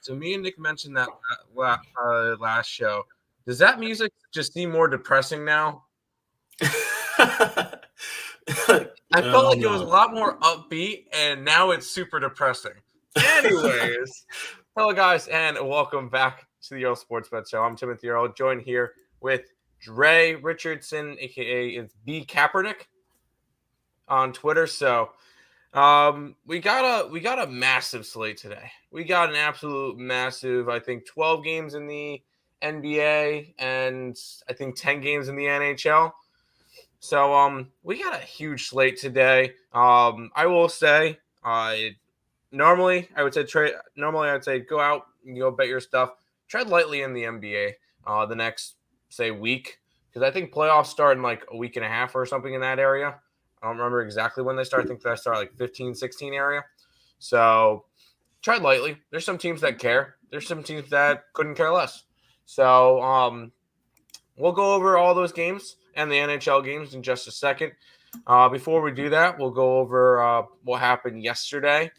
So me and Nick mentioned that last show. Does that music just seem more depressing now? I felt like it was a lot more upbeat, and now it's super depressing. Anyways, hello guys, and welcome back to the Earle Sports Bet Show. I'm Timothy Earle, joined here with Dre Richardson, aka it's B Kaepernick, on Twitter. So we got a massive slate today. We got an absolute massive, I think 12 games in the NBA and I think 10 games in the NHL. So we got a huge slate today. I will say normally I'd say go out and go bet your stuff. Tread lightly in the NBA the next say week, because I think playoffs start in like a week and a half or something in that area. I don't remember exactly when they start. I think they start like 15, 16 area. So tread lightly. There's some teams that care. There's some teams that couldn't care less. So we'll go over all those games and the NHL games in just a second. Before we do that, we'll go over what happened yesterday.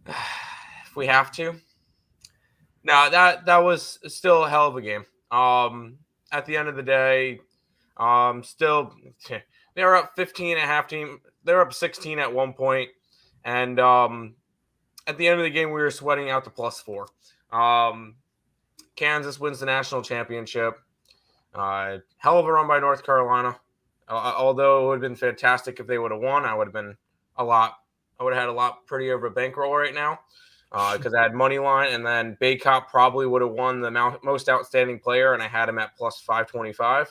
If we have to. No, that was still a hell of a game. At the end of the day, still they were up 15 at half team. They were up 16 at one point. And at the end of the game, we were sweating out to +4. Kansas wins the national championship. Hell of a run by North Carolina. Although it would have been fantastic if they would have won, I would have had a lot prettier of a bankroll right now, because I had money line, and then Baycott probably would have won the most outstanding player, and I had him at +525,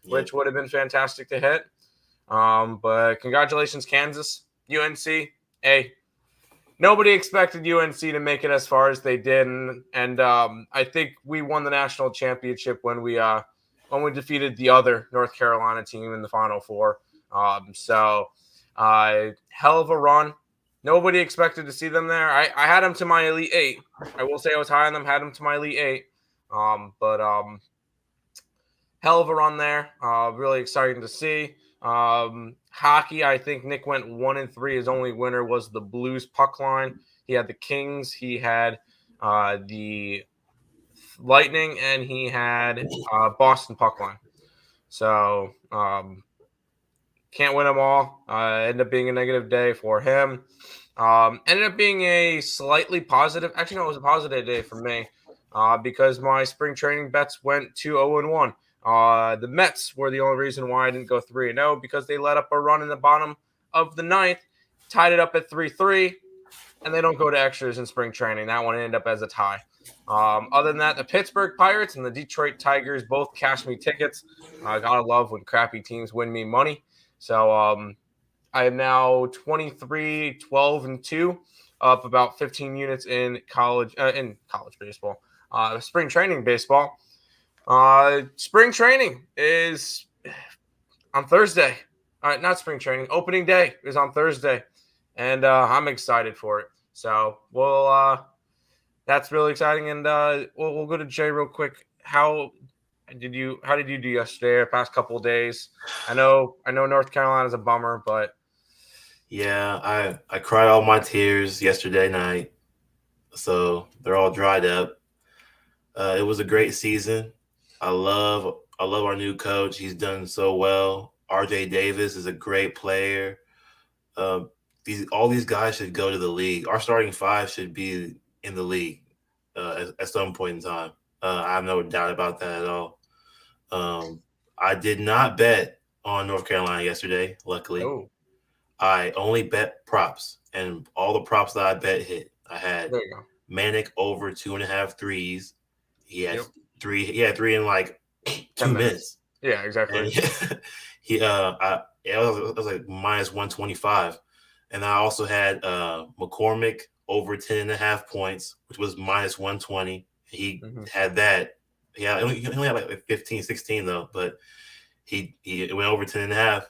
which would have been fantastic to hit. But congratulations, Kansas, UNC. Hey, nobody expected UNC to make it as far as they did, and I think we won the national championship when we defeated the other North Carolina team in the Final Four. So hell of a run. Nobody expected to see them there. I had them to my Elite Eight. I will say I was high on them, had them to my Elite Eight. But hell of a run there. Really exciting to see. Hockey, I think Nick went 1-3. His only winner was the Blues puck line. He had the Kings. He had the Lightning, and he had Boston puck line. So can't win them all. Ended up being a negative day for him. Ended up being a slightly positive. Actually, no, it was a positive day for me because my spring training bets went to 0-1. The Mets were the only reason why I didn't go 3-0, because they let up a run in the bottom of the ninth, tied it up at 3-3, and they don't go to extras in spring training. That one ended up as a tie. Other than that, the Pittsburgh Pirates and the Detroit Tigers both cashed me tickets. Gotta love when crappy teams win me money. So I am now 23, 12-2, up about 15 units in college baseball. Spring training baseball. Spring training is on Thursday. Not spring training. Opening day is on Thursday, and I'm excited for it. So that's really exciting. And we'll go to Jay real quick. How did you do yesterday? The past couple of days. I know North Carolina's a bummer, but yeah, I cried all my tears yesterday night, so they're all dried up. It was a great season. I love our new coach. He's done so well. RJ Davis is a great player. All these guys should go to the league. Our starting five should be in the league at some point in time. I have no doubt about that at all. I did not bet on North Carolina yesterday, luckily. oh, I only bet props, and all the props that I bet hit. I had there you go. Manic over 2.5 threes. He had Yep. three. He had three in like 2 minutes. Yeah, exactly. And it was like -125. And I also had McCormick over 10.5 points, which was -120. He had that. Yeah, he only had like 15, 16 though, but he went over 10.5.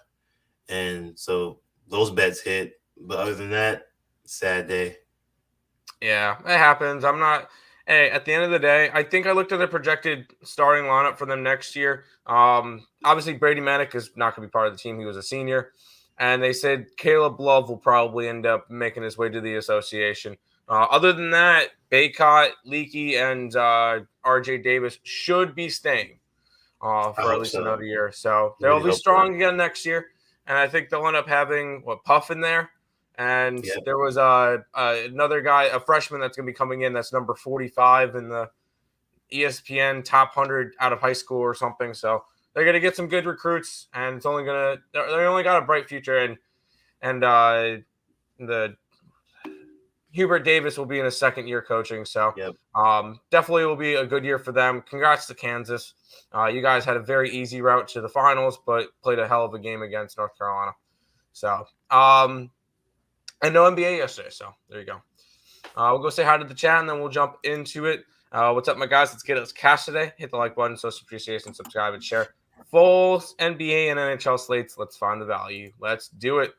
And so those bets hit. But other than that, sad day. Yeah, it happens. Hey, at the end of the day, I think I looked at the projected starting lineup for them next year. Obviously, Brady Manick is not going to be part of the team. He was a senior. And they said Caleb Love will probably end up making his way to the association. Other than that, Baycott, Leakey, and RJ Davis should be staying I for at hope least so. another year. So I they'll really be hope so. strong again next year. And I think they'll end up having Puff in there. And Yep. there was another guy, a freshman that's going to be coming in that's number 45 in the ESPN top 100 out of high school or something. So they're going to get some good recruits, and it's only they only got a bright future. And the Hubert Davis will be in his second year coaching. So Yep. definitely will be a good year for them. Congrats to Kansas. You guys had a very easy route to the finals, but played a hell of a game against North Carolina. So, and no NBA yesterday. So there you go. We'll go say hi to the chat, and then we'll jump into it. What's up, my guys? Let's get us cast today. Hit the like button, social appreciation, subscribe, and share. Full NBA and NHL slates. Let's find the value. Let's do it.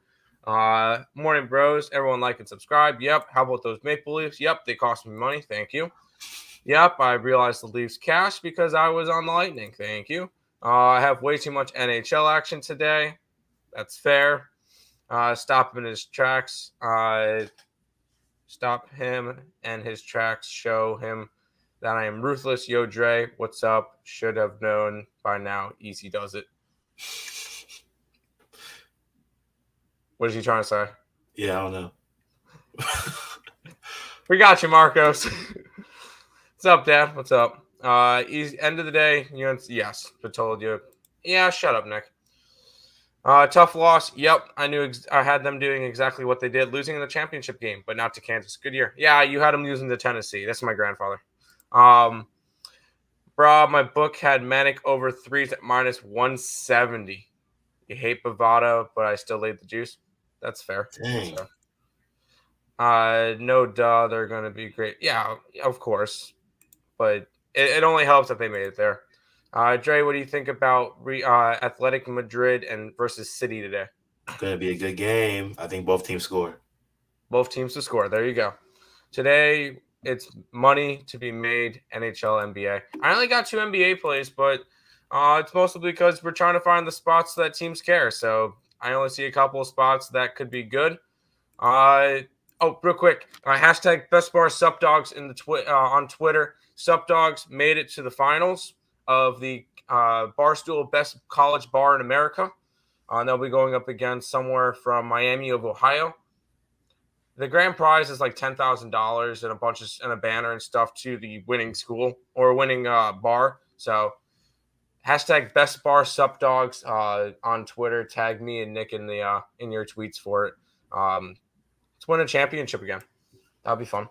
Morning, bros. Everyone like and subscribe. Yep. How about those Maple Leafs? Yep. They cost me money. Thank you. Yep. I realized the Leafs cash because I was on the Lightning. Thank you. I have way too much NHL action today. That's fair. Stop him in his tracks. Stop him and his tracks. Show him that I am ruthless. Yo, Dre, what's up? Should have known by now. Easy does it. What is he trying to say? Yeah, I don't know. We got you, Marcos. What's up, Dad? What's up? End of the day, yes, but told you. Yeah, shut up, Nick. Tough loss. Yep, I knew I had them doing exactly what they did, losing in the championship game, but not to Kansas. Good year. Yeah, you had them losing to Tennessee. That's my grandfather. Bro, my book had Manic over threes at minus 170. You hate Bovada, but I still laid the juice. That's fair. Dang. That's fair. No duh, they're going to be great. Yeah, of course. But it only helps that they made it there. Dre, what do you think about Athletic Madrid and versus City today? Going to be a good game. I think both teams score. Both teams to score. There you go. Today, it's money to be made, NHL, NBA. I only got 2 NBA plays, but it's mostly because we're trying to find the spots that teams care. So I only see a couple of spots that could be good. Real quick, hashtag Best Bar Sup Dogs in the on Twitter. Sup Dogs made it to the finals of the Barstool Best College Bar in America. They'll be going up against somewhere from Miami of Ohio. The grand prize is like $10,000 and a banner and stuff to the winning school or winning bar. So hashtag Best Bar Sup Dogs on Twitter. Tag me and Nick in the in your tweets for it. Let's win a championship again. That'll be fun.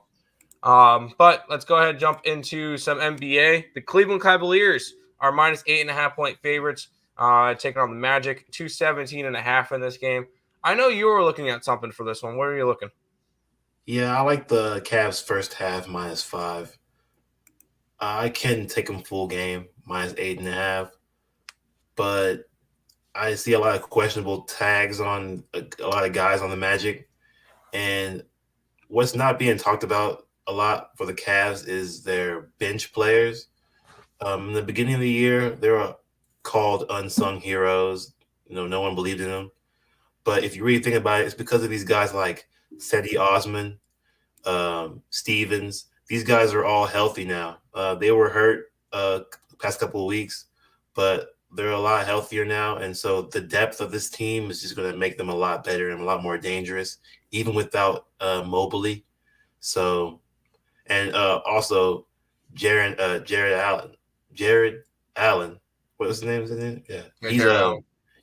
But let's go ahead and jump into some NBA. The Cleveland Cavaliers are minus 8.5 point favorites, taking on the Magic. 217.5 in this game. I know you were looking at something for this one. Where are you looking? Yeah, I like the Cavs first half -5. I can take them full game -8.5, but I see a lot of questionable tags on a lot of guys on the Magic, and what's not being talked about a lot for the Cavs is their bench players. In the beginning of the year, they were called unsung heroes. No one believed in them. But if you really think about it, it's because of these guys like Cedi Osman, Stevens. These guys are all healthy now. They were hurt the past couple of weeks, but they're a lot healthier now. And so the depth of this team is just going to make them a lot better and a lot more dangerous, even without Mobley. So, and also Jared Allen. What was his name?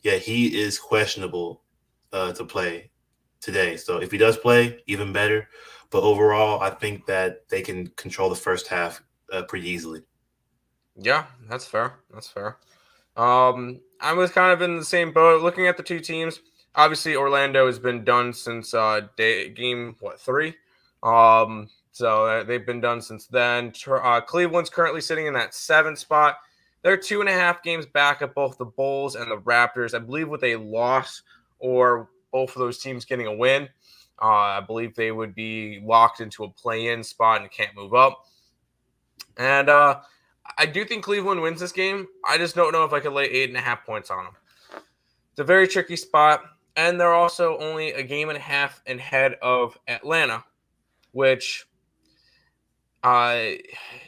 Yeah, he is questionable to play today. So if he does play, even better. But overall, I think that they can control the first half pretty easily. Yeah, that's fair. That's fair. I was kind of in the same boat. Looking at the two teams, obviously Orlando has been done since game 3. So they've been done since then. Cleveland's currently sitting in that 7th spot. They're 2.5 games back of both the Bulls and the Raptors. I believe with a loss or both of those teams getting a win, I believe they would be locked into a play-in spot and can't move up. And I do think Cleveland wins this game. I just don't know if I could lay 8.5 points on them. It's a very tricky spot, and they're also only a game and a half ahead of Atlanta, which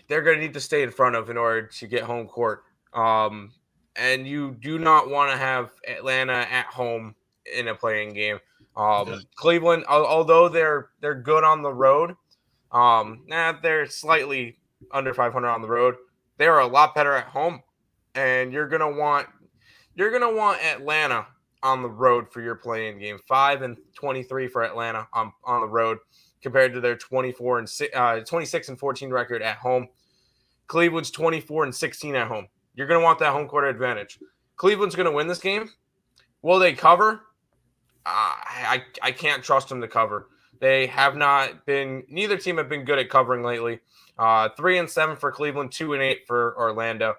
they're going to need to stay in front of in order to get home court. And you do not want to have Atlanta at home in a playing game. Cleveland, although they're good on the road, they're slightly under 500 on the road. They're a lot better at home, and you're gonna want Atlanta on the road for your playing game. 5-23 for Atlanta on the road compared to their 26 and 14 record at home. Cleveland's 24 and 16 at home. You're gonna want that home court advantage. Cleveland's gonna win this game. Will they cover? I can't trust them to cover. They have not been. Neither team have been good at covering lately. 3-7 for Cleveland, 2-8 for Orlando.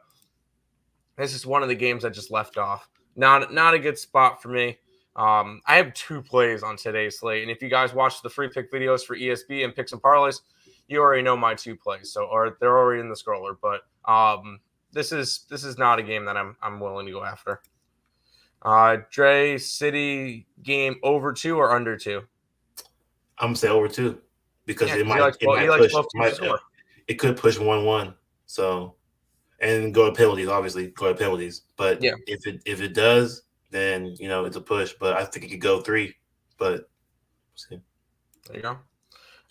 This is one of the games I just left off. Not a good spot for me. I have 2 plays on today's slate, and if you guys watch the free pick videos for ESB and picks and parlays, you already know my 2 plays. Or they're already in the scroller. But this is not a game that I'm willing to go after. Dre City game over 2 or under 2? I'm gonna say over 2 because it could push 1-1. So, and go to penalties, obviously go to penalties. But yeah, if it does, then it's a push. But I think it could go 3. But there you go.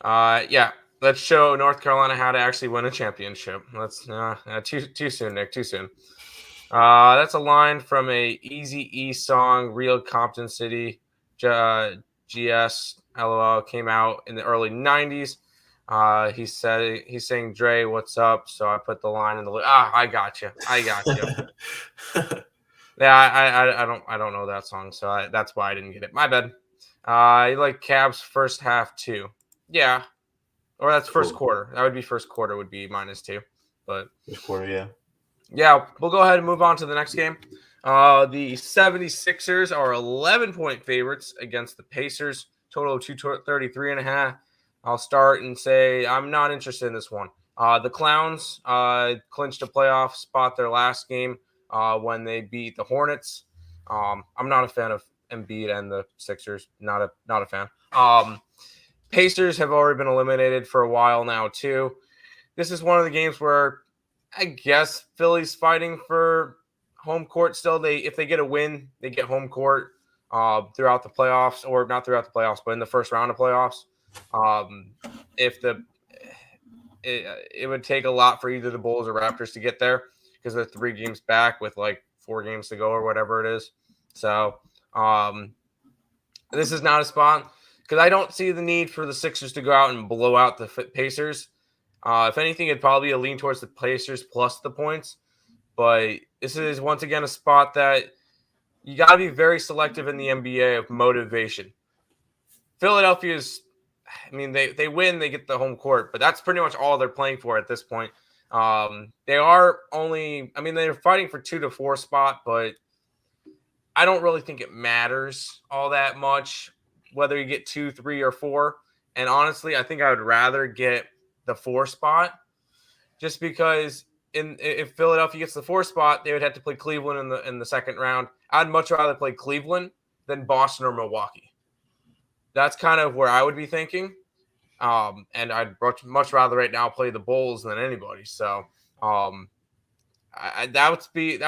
Yeah. Let's show North Carolina how to actually win a championship. Let's too soon, Nick. Too soon. That's a line from a Eazy-E song, Real Compton City. GS LOL came out in the early 90s. He's saying, Dre, what's up? So I put the line in the I got you. Yeah, I don't know that song, so that's why I didn't get it. My bad. You like Cavs first half too? Yeah, or that's first quarter. That would be first quarter would be -2, but first quarter, yeah. Yeah, we'll go ahead and move on to the next game. The 76ers are 11-point favorites against the Pacers. Total of 233.5. I'll start and say I'm not interested in this one. The Clowns clinched a playoff spot their last game when they beat the Hornets. I'm not a fan of Embiid and the Sixers. Not a fan. Pacers have already been eliminated for a while now too. This is one of the games where I guess Philly's fighting for home court still. If they get a win, they get home court throughout the playoffs, or not throughout the playoffs, but in the first round of playoffs. It would take a lot for either the Bulls or Raptors to get there because they're 3 games back with like 4 games to go or whatever it is. So this is not a spot because I don't see the need for the Sixers to go out and blow out the Pacers. If anything, it'd probably be a lean towards the Pacers plus the points. But this is, once again, a spot that you got to be very selective in the NBA of motivation. Philadelphia's, they win, they get the home court, but that's pretty much all they're playing for at this point. They are only, they're fighting for 2 to 4 spot, but I don't really think it matters all that much whether you get 2, 3, or 4. And honestly, I think I would rather get the 4 spot, just because if Philadelphia gets the 4 spot, they would have to play Cleveland in the second round. I'd much rather play Cleveland than Boston or Milwaukee. That's kind of where I would be thinking. And I'd much rather right now play the Bulls than anybody. So that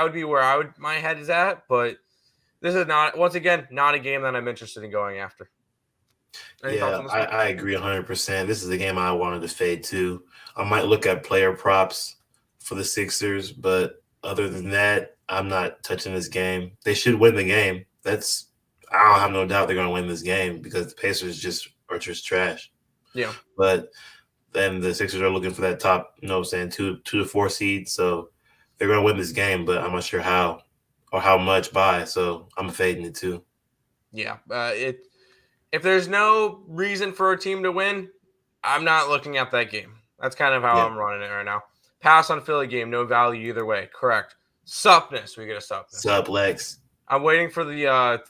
would be where my head is at. But this is not a game that I'm interested in going after. I agree 100%. This is a game I wanted to fade too. I might look at player props for the Sixers, but other than that, I'm not touching this game. They should win the game. I don't have no doubt they're going to win this game because the Pacers are just trash. Yeah. But then the Sixers are looking for that top, 2 to 4 seed. So they're going to win this game, but I'm not sure how or how much by. So I'm fading it too. Yeah. If there's no reason for a team to win, I'm not looking at that game. That's kind of how I'm running it right now. Pass on Philly game, no value either way. Correct. Suppness, we get a suppness. Sup, Lex. I'm waiting for the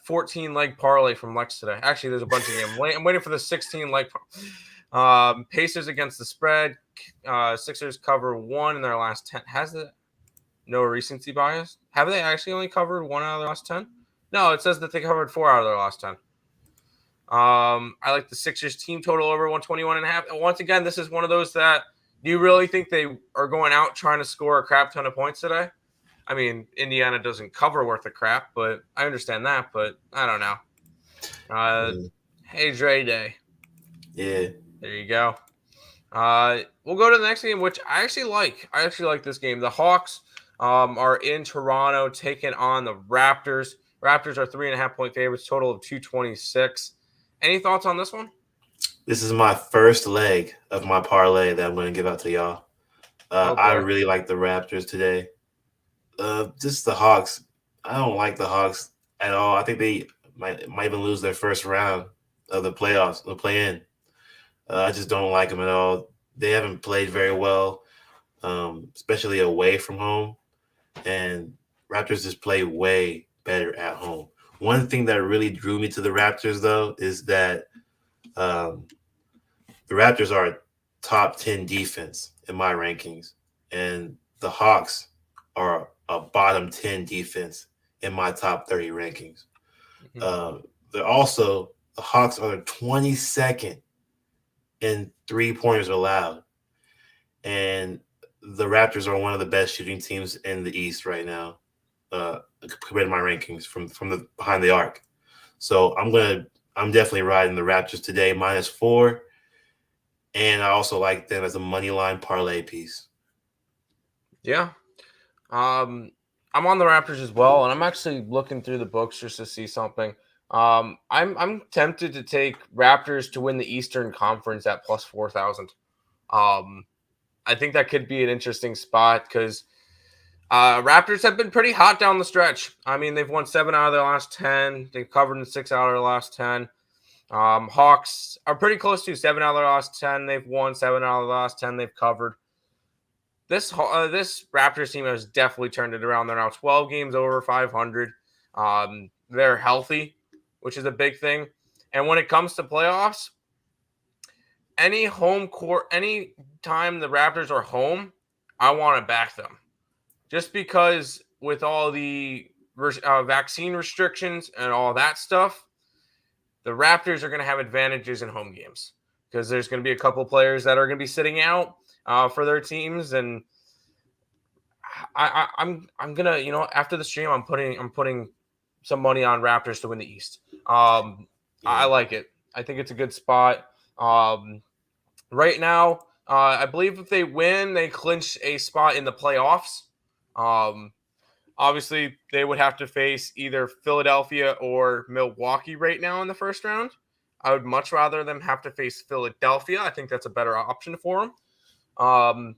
14-leg parlay from Lex today. Actually, there's a bunch of games. I'm waiting for the 16-leg. Pacers against the spread. Sixers cover 1 in their last 10. Has it no recency bias? Have they actually only covered 1 out of their last 10? No, it says that they covered 4 out of their last 10. I like the Sixers team total over 121.5. And once again, this is one of those that Do you really think they are going out trying to score a crap ton of points today? I mean, Indiana doesn't cover worth a crap, but I understand that. But I don't know. Mm, Hey, Dre Day. yeah. There you go. We'll go to the next game, which I actually like. I actually like this game. The Hawks are in Toronto taking on the Raptors. Raptors are 3.5 point favorites, total of 226. Any thoughts on this one? This is my first leg of my parlay that I'm going to give out to y'all. Oh I boy. really like the Raptors today. Just the Hawks. I don't like the Hawks at all. I think they might even lose their first round of the playoffs, the play-in. I just don't like them at all. They haven't played very well, especially away from home. And Raptors just play way better at home. One thing that really drew me to the Raptors, though, is that um, the Raptors are a top 10 defense in my rankings, and the Hawks are a bottom 10 defense in my top 30 rankings. Mhm. They're also, the Hawks are 22nd in 3-pointers allowed. And the Raptors are one of the best shooting teams in the East right now, compared to my rankings from the behind the arc. So I'm definitely riding the Raptors today, -4. And I also like them as a money line parlay piece. Yeah. Um, I'm on the Raptors as well, and I'm actually looking through the books just to see something. I'm tempted to take Raptors to win the Eastern Conference at plus 4,000. Um, I think that could be an interesting spot because Raptors have been pretty hot down the stretch. I mean, they've won 7 out of their last 10. They've covered in 6 out of their last 10. Hawks are pretty close to 7 out of their last 10. They've won 7 out of the last 10. They've covered. This Raptors team has definitely turned it around. They're now 12 games over 500. They're healthy, which is a big thing. And when it comes to playoffs, any home court, any time the Raptors are home, I want to back them. Just because with all the vaccine restrictions and all that stuff, the Raptors are going to have advantages in home games because there's going to be a couple players that are going to be sitting out for their teams, and I'm gonna, after the stream I'm putting some money on Raptors to win the East. I Yeah. like it. I think it's a good spot. Right now, I believe if they win, they clinch a spot in the playoffs. Um, Obviously, they would have to face either Philadelphia or Milwaukee right now in the first round. I would much rather them have to face Philadelphia. I think that's a better option for them. Um,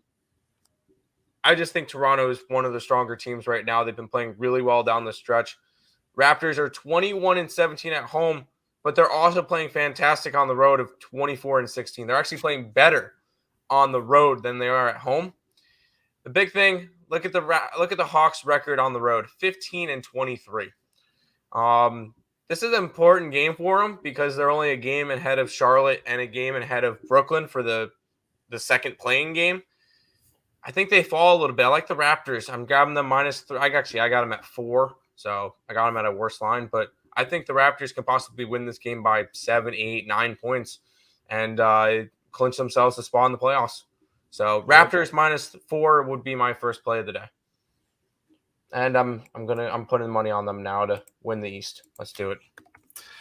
I just think Toronto is one of the stronger teams right now. They've been playing really well down the stretch. Raptors are 21-17 at home, but they're also playing fantastic on the road of 24-16. They're actually playing better on the road than they are at home. The big thing, look at the Hawks record on the road, 15-23. This is an important game for them because they're only a game ahead of Charlotte and a game ahead of Brooklyn for the second playing game. I think they fall a little bit. I like the Raptors. I'm grabbing them -3. I got them at 4, so I got them at a worse line. But I think the Raptors can possibly win this game by 7, 8, 9 points, and clinch themselves a spot in the playoffs. So Raptors -4 would be my first play of the day, and I'm putting money on them now to win the East. Let's do it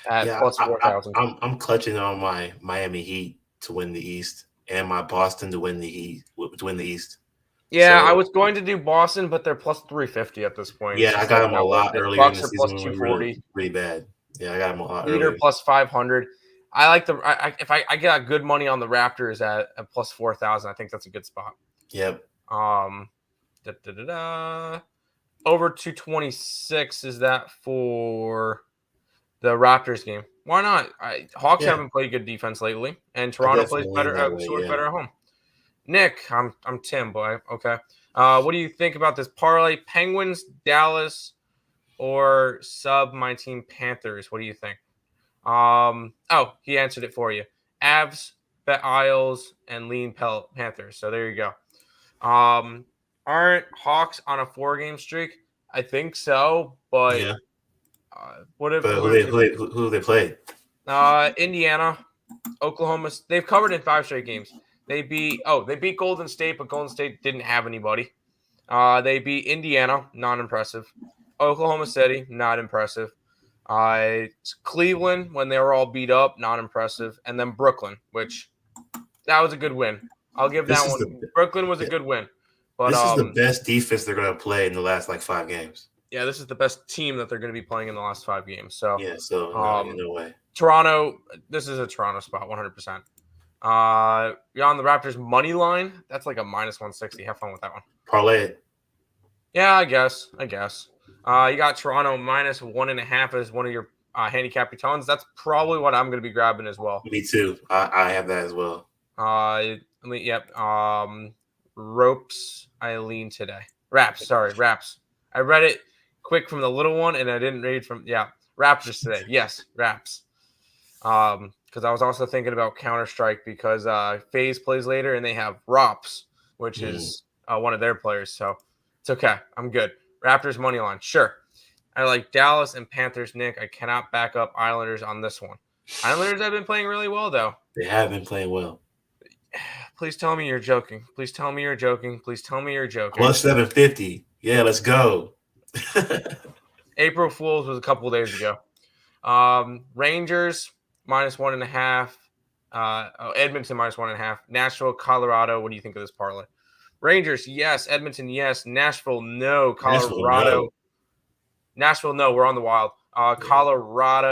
at Yeah, plus 4,000. I'm clutching on my Miami Heat to win the East and my Boston to win the East. Yeah, I So was going to do Boston, but they're plus 350 at this point. It's yeah, I just got like them a not worth lot it. earlier in Bucks the are plus season when we were 240. really bad. Yeah, I got them a lot Heat are earlier. plus 500. I like if I get good money on the Raptors at plus 4,000, I think that's a good spot. Yep. Um, da, da, da, da. Over 226 is that for the Raptors game? Why not? Hawks Yeah, haven't played good defense lately, and I Toronto plays definitely lean better, that way. scores Yeah. better at home. Nick, I'm Tim, boy. Okay. What do you think about this parlay? Penguins, Dallas, or sub my team Panthers? What do you think? Oh, he answered it for you. Avs, Bet Isles, and Lean Panthers. So there you go. Aren't Hawks on a 4-game streak? I think so, but Yeah. what if But what if who they played? Indiana, Oklahoma? They've covered in 5 straight games. They beat Golden State, but Golden State didn't have anybody. They beat Indiana, not impressive. Oklahoma City, not impressive. Cleveland, when they were all beat up, not impressive. And then Brooklyn, which that was a good win. I'll give This that is one. Brooklyn was a good win. But this is the best defense they're going to play in the last like 5 games. yeah, this is the best team that they're going to be playing in the last 5 games. So Yeah, so no way. Toronto, this is a Toronto spot, 100%. You're on the Raptors money line. That's like a -160. Have fun with that one. Parlay it. Yeah, I guess. You got Toronto -1.5 as one of your handicap tons. That's probably what I'm going to be grabbing as well. Me too. I have that as well. Yep. Ropes. I lean today. Raps. I read it quick from the little one, and I didn't read from Raptors today. Yes, Raps. Because I was also thinking about Counter-Strike because FaZe plays later, and they have Rops, which is one of their players. So it's okay. I'm good. Raptors money line. Sure. I like Dallas and Panthers, Nick. I cannot back up Islanders on this one. Islanders have been playing really well, though. They have been playing well. Please tell me you're joking. Please tell me you're joking. Plus 750. Yeah, let's go. April Fools was a couple of days ago. Rangers -1.5. Edmonton -1.5. Nashville, Colorado. What do you think of this parlay? Rangers, yes. Edmonton, yes. Nashville, no. Colorado. Nashville, no. We're on the Wild. Colorado,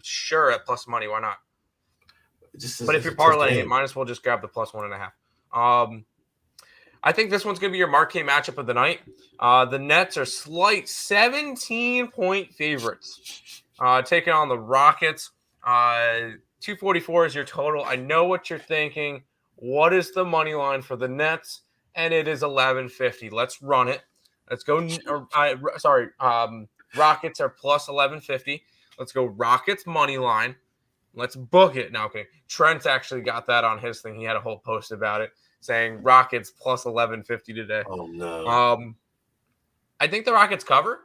sure, at plus money. Why not? But if you're parlaying it, might as well just grab the +1.5. I think this one's going to be your marquee matchup of the night. The Nets are slight 17-point favorites, taking on the Rockets. 244 is your total. I know what you're thinking. What is the money line for the Nets? And it is 1150. Let's run it. Let's go. Rockets are plus 1150. Let's go Rockets money line. Let's book it. Now, okay. Trent actually got that on his thing. He had a whole post about it saying Rockets plus 1150 today. Oh, no. I think the Rockets cover.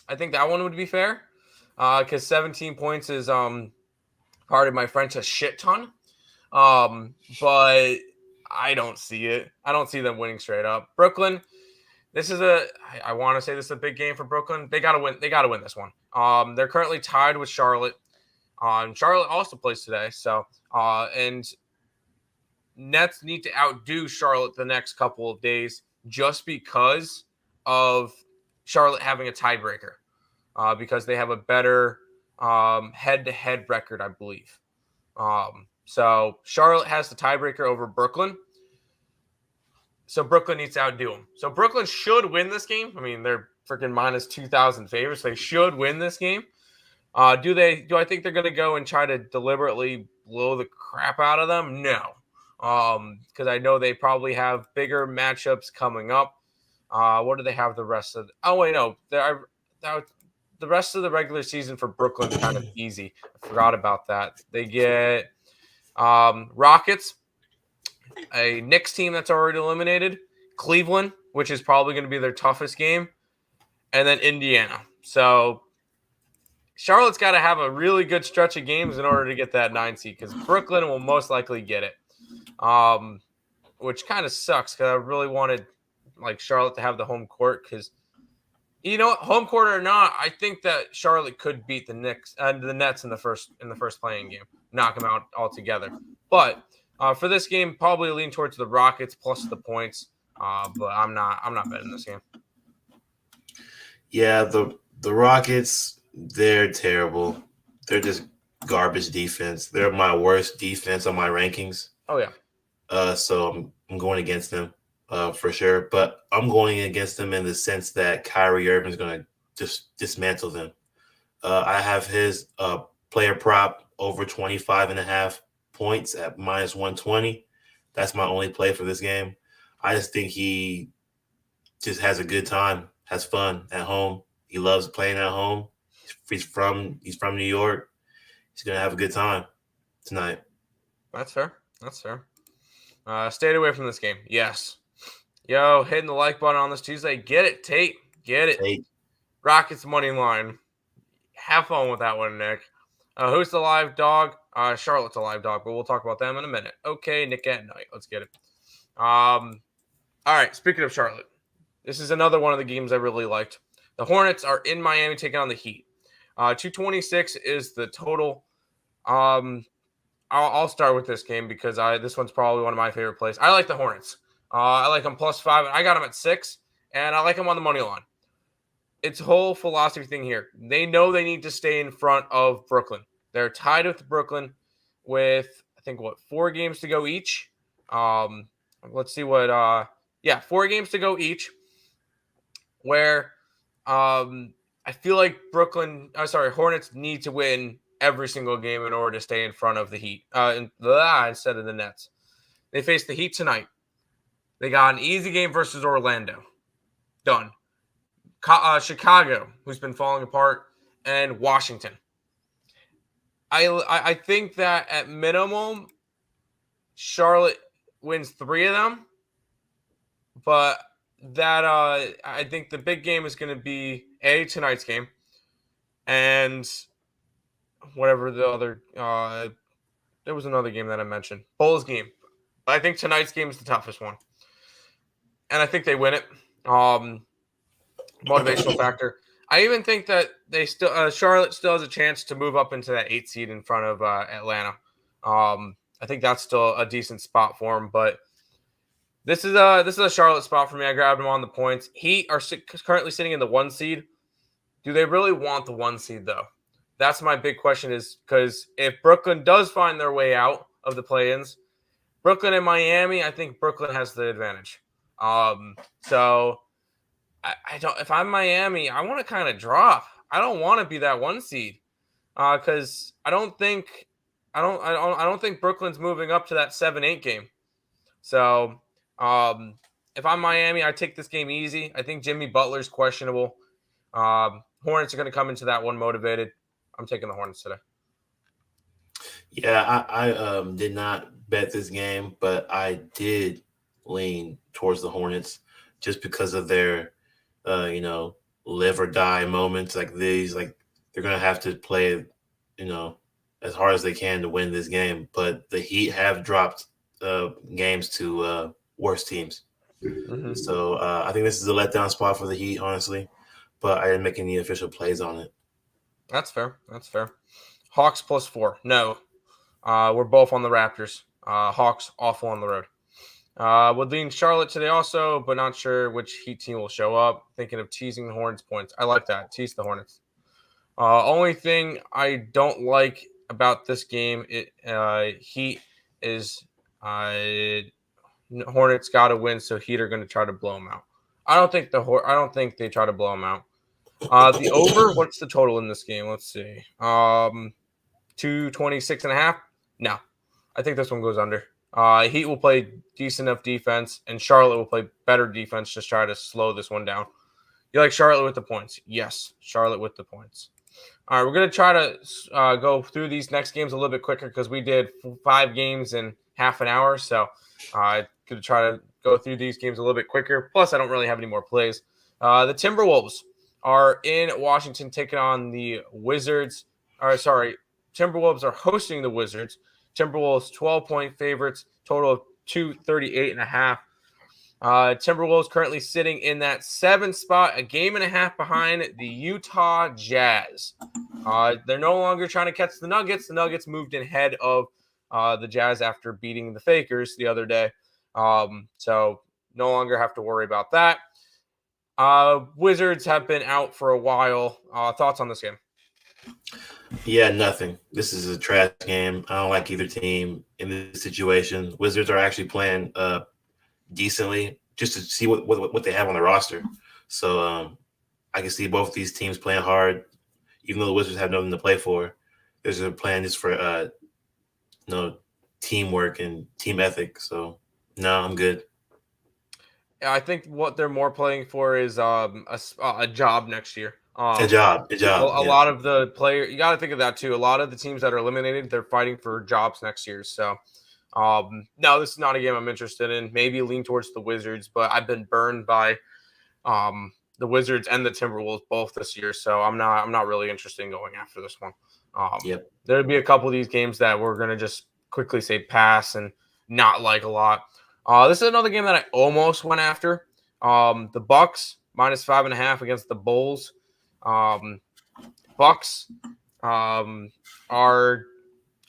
I think that one would be fair because 17 points is, pardon my French, a shit ton. But I don't see it. I don't see them winning straight up. Brooklyn, I want to say this is a big game for Brooklyn. They got to win. They got to win this one. They're currently tied with Charlotte. Charlotte also plays today. So, and Nets need to outdo Charlotte the next couple of days just because of Charlotte having a tiebreaker because they have a better head-to-head record, I believe. So Charlotte has the tiebreaker over Brooklyn. So Brooklyn needs to outdo them. So Brooklyn should win this game. I mean, they're freaking -2,000 favorites. They should win this game. Do I think they're going to go and try to deliberately blow the crap out of them? No. Because I know they probably have bigger matchups coming up. What do they have the rest of? Oh, wait, no. The rest of the regular season for Brooklyn is kind of easy. I forgot about that. They get Rockets, a Knicks team that's already eliminated, Cleveland, which is probably going to be their toughest game, and then Indiana. So Charlotte's got to have a really good stretch of games in order to get that 9 seed because Brooklyn will most likely get it, which kind of sucks because I really wanted Charlotte to have the home court because you know what, home court or not, I think that Charlotte could beat the Knicks and the Nets in the first playing game, knock them out altogether. But for this game, probably lean towards the Rockets plus the points. But I'm not betting this game. Yeah, the Rockets, they're terrible. They're just garbage defense. They're my worst defense on my rankings. Oh yeah. So I'm going against them for sure. But I'm going against them in the sense that Kyrie Irving's going to just dismantle them. I have his player prop over 25.5 points at -120. That's my only play for this game. I just think he just has a good time, has fun at home. He loves playing at home. He's from New York. He's gonna have a good time tonight. That's fair. Stayed away from this game. Yes. Yo, hitting the like button on this Tuesday. Get it, Tate. Get it. Tate. Rockets money line. Have fun with that one, Nick. Who's the live dog? Charlotte's a live dog, but we'll talk about them in a minute. Okay, Nick at Night. Let's get it. All right, speaking of Charlotte, this is another one of the games I really liked. The Hornets are in Miami taking on the Heat. 226 is the total. I'll start with this game because this one's probably one of my favorite plays. I like the Hornets. I like them +5. I got them at 6, and I like them on the money line. It's a whole philosophy thing here. They know they need to stay in front of Brooklyn. They're tied with Brooklyn with, I think, 4 games to go each. Let's see 4 games to go each. Where I feel like Hornets need to win every single game in order to stay in front of the Heat instead of the Nets. They face the Heat tonight. They got an easy game versus Orlando. Done. Chicago, who's been falling apart, and Washington. I think that at minimum, Charlotte wins 3 of them, but that I think the big game is going to be tonight's game, and whatever the other. There was another game that I mentioned, Bulls game. I think tonight's game is the toughest one, and I think they win it. Motivational factor. I even think that Charlotte still has a chance to move up into that 8 seed in front of Atlanta. I think that's still a decent spot for them, but this is a Charlotte spot for me. I grabbed them on the points. Heat are currently sitting in the 1 seed. Do they really want the 1 seed though? That's my big question, is because if Brooklyn does find their way out of the play-ins, Brooklyn and Miami, I think Brooklyn has the advantage. So I don't. If I'm Miami, I want to kind of drop. I don't want to be that 1 seed because I don't think Brooklyn's moving up to that 7-8 game. So if I'm Miami, I take this game easy. I think Jimmy Butler's questionable. Hornets are going to come into that one motivated. I'm taking the Hornets today. Yeah, I did not bet this game, but I did lean towards the Hornets just because of their, live or die moments like these. Like, they're going to have to play, as hard as they can to win this game. But the Heat have dropped games to worse teams. Mm-hmm. So I think this is a letdown spot for the Heat, honestly. But I didn't make any official plays on it. That's fair. Hawks +4. No. We're both on the Raptors. Hawks awful on the road. Would lean Charlotte today also, but not sure which Heat team will show up. Thinking of teasing the Hornets points. I like that. Tease the Hornets. Only thing I don't like about this game, Heat is Hornets got to win, so Heat are going to try to blow them out. I don't think they try to blow them out. The over, what's the total in this game? Let's see. 226.5. No, I think this one goes under. Heat will play decent enough defense, and Charlotte will play better defense. Just try to slow this one down. You like Charlotte with the points? Yes, Charlotte with the points. All right, we're going to try to go through these next games a little bit quicker because we did 5 games in half an hour. So I'm going to try to go through these games a little bit quicker. Plus, I don't really have any more plays. The Timberwolves are in Washington taking on the Wizards. Timberwolves are hosting the Wizards. Timberwolves 12-point favorites, total of 238.5. Timberwolves currently sitting in that 7th spot, a game and a half behind the Utah Jazz. They're no longer trying to catch the Nuggets. The Nuggets moved ahead of the Jazz after beating the Fakers the other day. So no longer have to worry about that. Wizards have been out for a while. Thoughts on this game? Yeah, nothing. This is a trash game. I don't like either team in this situation. Wizards are actually playing decently just to see what they have on the roster. So I can see both these teams playing hard, even though the Wizards have nothing to play for. There's a plan just for teamwork and team ethic. So no, I'm good. I think what they're more playing for is a job next year. A job. A lot of the players, you got to think of that too. A lot of the teams that are eliminated, they're fighting for jobs next year. So, no, this is not a game I'm interested in. Maybe lean towards the Wizards, but I've been burned by the Wizards and the Timberwolves both this year. So I'm not really interested in going after this one. Yep. There'd be a couple of these games that we're going to just quickly say pass and not like a lot. This is another game that I almost went after. The Bucks -5.5 against the Bulls. Bucks are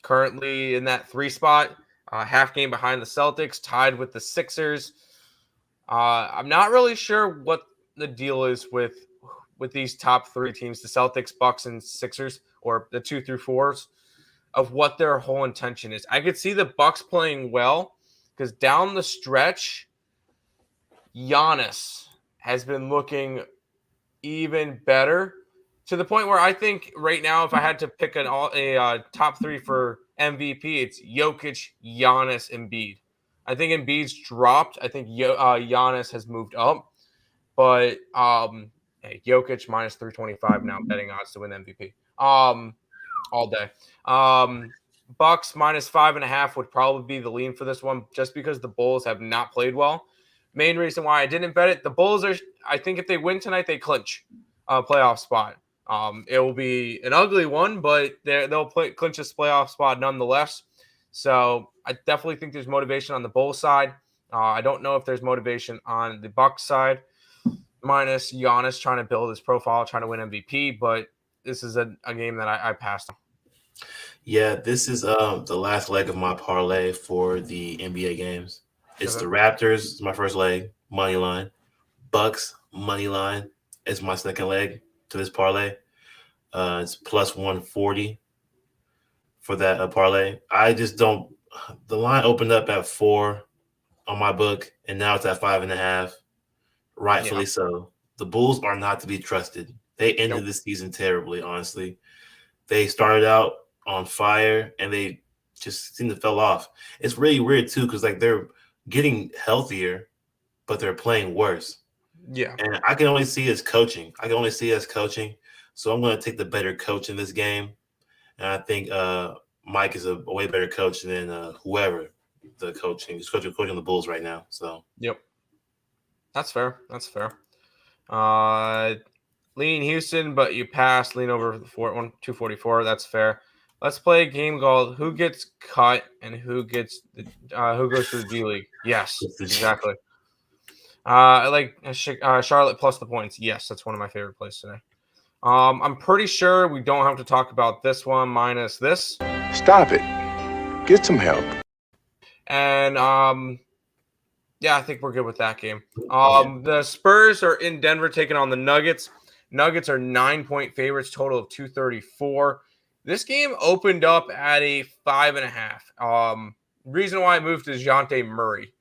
currently in that 3 spot, half game behind the Celtics, tied with the Sixers. I'm not really sure what the deal is with these top 3 teams, the Celtics, Bucks, and Sixers, or the 2 through 4s, of what their whole intention is. I could see the Bucks playing well because down the stretch, Giannis has been looking even better to the point where I think right now, if I had to pick a top 3 for MVP, it's Jokic, Giannis, Embiid. I think Embiid's dropped. I think Giannis has moved up, but hey, Jokic -325 now, betting odds to win MVP. All day. Bucks -5.5 would probably be the lean for this one, just because the Bulls have not played well. Main reason why I didn't bet it, the Bulls are. I think if they win tonight, they clinch a playoff spot. It will be an ugly one, but they'll clinch this playoff spot nonetheless. So I definitely think there's motivation on the Bulls side. I don't know if there's motivation on the Bucks side, minus Giannis trying to build his profile, trying to win MVP. But this is a game that I passed on. Yeah, this is the last leg of my parlay for the NBA games. It's Okay. the Raptors, it's my first leg, money line. Bucks, money line is my second leg to this parlay. It's plus 140 for that parlay. I just don't. The line opened up at 4 on my book, and now it's at 5.5. Rightfully so. The Bulls are not to be trusted. They ended the season terribly, honestly. They started out on fire, and they just seem to fell off. It's really weird, too, because like they're getting healthier, but they're playing worse. Yeah. And I can only see as coaching. So I'm going to take the better coach in this game. And I think Mike is a way better coach than whoever the coaching. He's coaching the Bulls right now. So Yep. That's fair. Lean Houston, but you pass. Lean over 244. That's fair. Let's play a game called Who Gets Cut and Who goes to the G League. Yes, exactly. I like Charlotte plus the points. Yes, that's one of my favorite plays today. I'm pretty sure we don't have to talk about this one minus this. Stop it. Get some help. And yeah, I think we're good with that game. The Spurs are in Denver taking on the Nuggets. Nuggets are 9-point favorites, total of 234. This game opened up at a 5.5. Reason why I moved is DeJounte Murray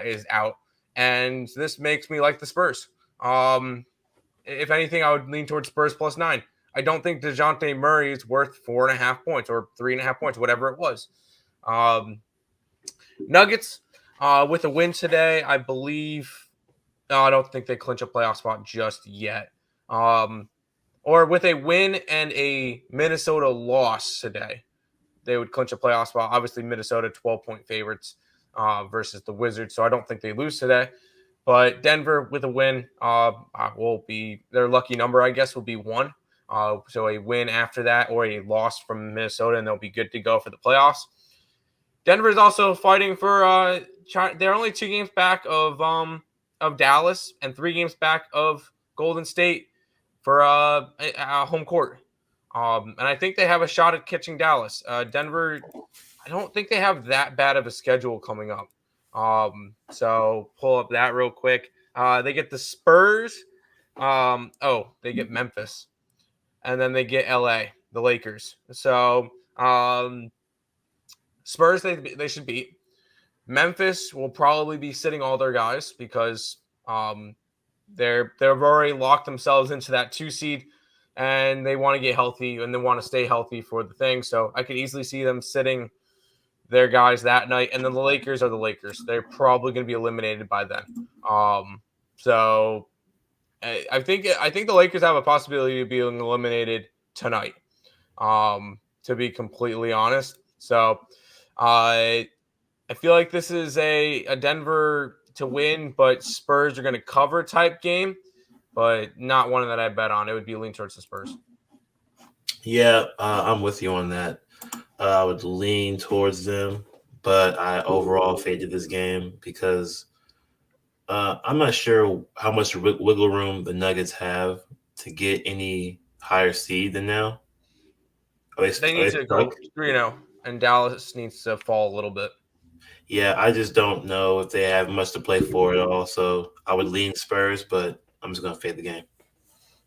is out, and this makes me like the Spurs. If anything, I would lean towards Spurs plus 9. I don't think DeJounte Murray is worth 4.5 points or 3.5 points, whatever it was. Nuggets with a win today, I believe. I don't think they clinch a playoff spot just yet. Or with a win and a Minnesota loss today, they would clinch a playoff spot. Obviously, Minnesota 12-point favorites versus the Wizards, so I don't think they lose today. But Denver with a win will be their lucky number, I guess, will be 1. So a win after that or a loss from Minnesota, and they'll be good to go for the playoffs. Denver is also fighting for they're only 2 games back of Dallas and 3 games back of Golden State for home court. And I think they have a shot at catching Dallas. Denver, I don't think they have that bad of a schedule coming up. So pull up that real quick. They get the Spurs. They get Memphis. And then they get LA, the Lakers. So Spurs, they should beat. Memphis will probably be sitting all their guys because they've already locked themselves into that 2 seed, and they want to get healthy and they want to stay healthy for the thing. So I could easily see them sitting their guys that night. And then the Lakers are the Lakers. They're probably going to be eliminated by then. So I think the Lakers have a possibility of being eliminated tonight, to be completely honest. So I feel like this is a Denver to win, but Spurs are going to cover type game, but not one that I bet on. It would be lean towards the Spurs. Yeah, I'm with you on that. I would lean towards them, but I overall faded this game because I'm not sure how much wiggle room the Nuggets have to get any higher seed than now. They Are need they to stuck? go 3-0, and Dallas needs to fall a little bit. Yeah, I just don't know if they have much to play for at all. So I would lean Spurs, but I'm just gonna fade the game.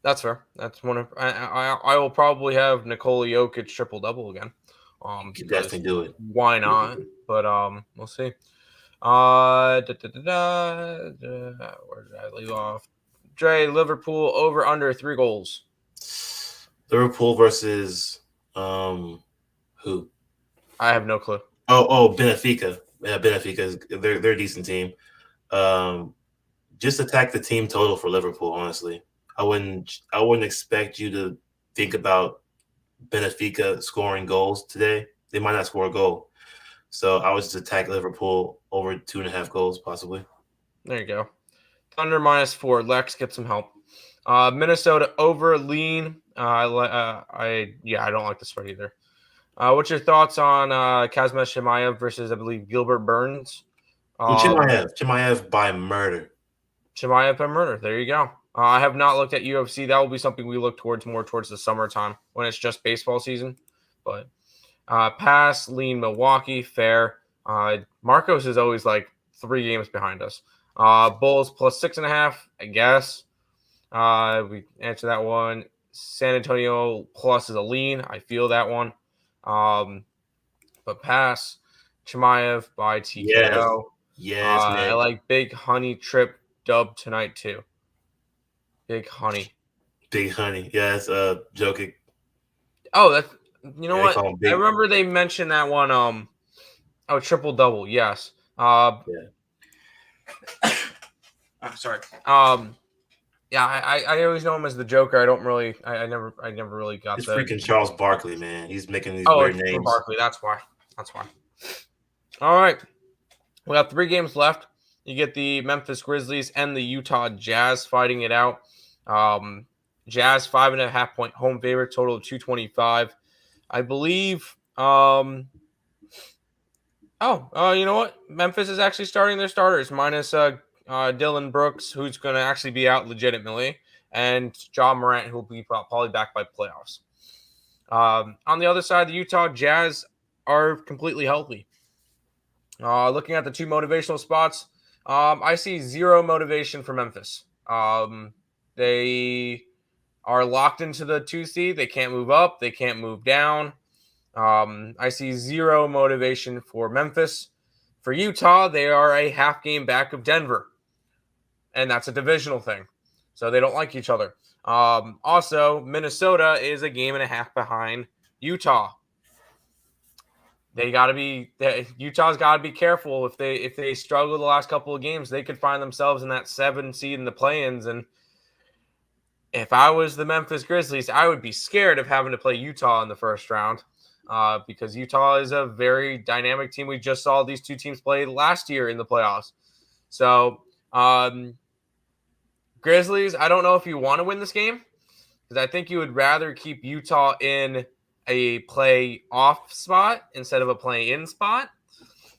That's fair. That's one of I will probably have Nikola Jokic triple double again. You can Because definitely do it. why not? But we'll see. Where did I leave off? Dre, Liverpool over under 3 goals. Liverpool versus who? I have no clue. Benfica. Yeah, Benfica. They're a decent team. Um, just attack the team total for Liverpool. Honestly, I wouldn't expect you to think about Benfica scoring goals today. They might not score a goal, so I would just attack Liverpool over 2.5 goals possibly. There you go. Thunder -4. Lex, get some help. Minnesota over lean. I don't like the spread either. What's your thoughts on Kazma Shemaev versus, I believe, Gilbert Burns? Chimaev by murder. Shemaev by murder. There you go. I have not looked at UFC. That will be something we look towards more towards the summertime when it's just baseball season. But pass, lean, Milwaukee, fair. Marcos is always like 3 games behind us. Bulls +6.5, I guess. We answered that one. San Antonio plus is a lean. I feel that one. But pass, Chimaev by TKO. Yes, I Nick. like Big Honey Trip dub tonight too. Big Honey. Big Honey. Yes, joking. Oh, that's you know Yeah, they what? call him I Big. remember they mentioned that one. Triple double. Yes. Yeah. Sorry. Yeah, I always know him as the Joker. I don't really. I never really got It's the. freaking Charles Barkley, man. He's making these Oh, weird it's from names. Barkley. That's why. All right. We got 3 games left. You get the Memphis Grizzlies and the Utah Jazz fighting it out. Jazz 5.5-point home favorite, total of 225. I believe. You know what? Memphis is actually starting their starters minus Dylan Brooks, who's going to actually be out legitimately, and John Morant, who will be probably back by playoffs. On the other side, the Utah Jazz are completely healthy. Looking at the 2 motivational spots, I see 0 motivation for Memphis. They are locked into the 2 seed. They can't move up. They can't move down. I see 0 motivation for Memphis. For Utah, they are a half game back of Denver. And that's a divisional thing. So they don't like each other. Also, Minnesota is a game and a half behind Utah. Utah's got to be careful. If they struggle the last couple of games, they could find themselves in that 7 seed in the play-ins. And if I was the Memphis Grizzlies, I would be scared of having to play Utah in the first round because Utah is a very dynamic team. We just saw these 2 teams play last year in the playoffs. So Grizzlies, I don't know if you want to win this game because I think you would rather keep Utah in a play-off spot instead of a play-in spot.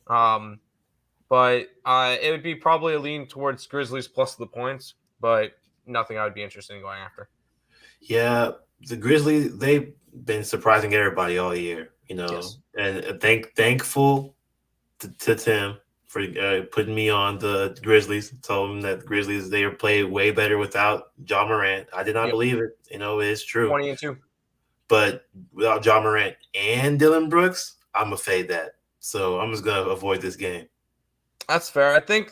But it would be probably a lean towards Grizzlies plus the points, but nothing I would be interested in going after. Yeah, the Grizzlies, they've been surprising everybody all year, Yes. And thankful to Tim for putting me on the Grizzlies. Told him that the Grizzlies, they play way better without John Morant. I did not believe it. It is true. 20-2. But without John Morant and Dylan Brooks, I'm going to fade that. So I'm just going to avoid this game. That's fair. I think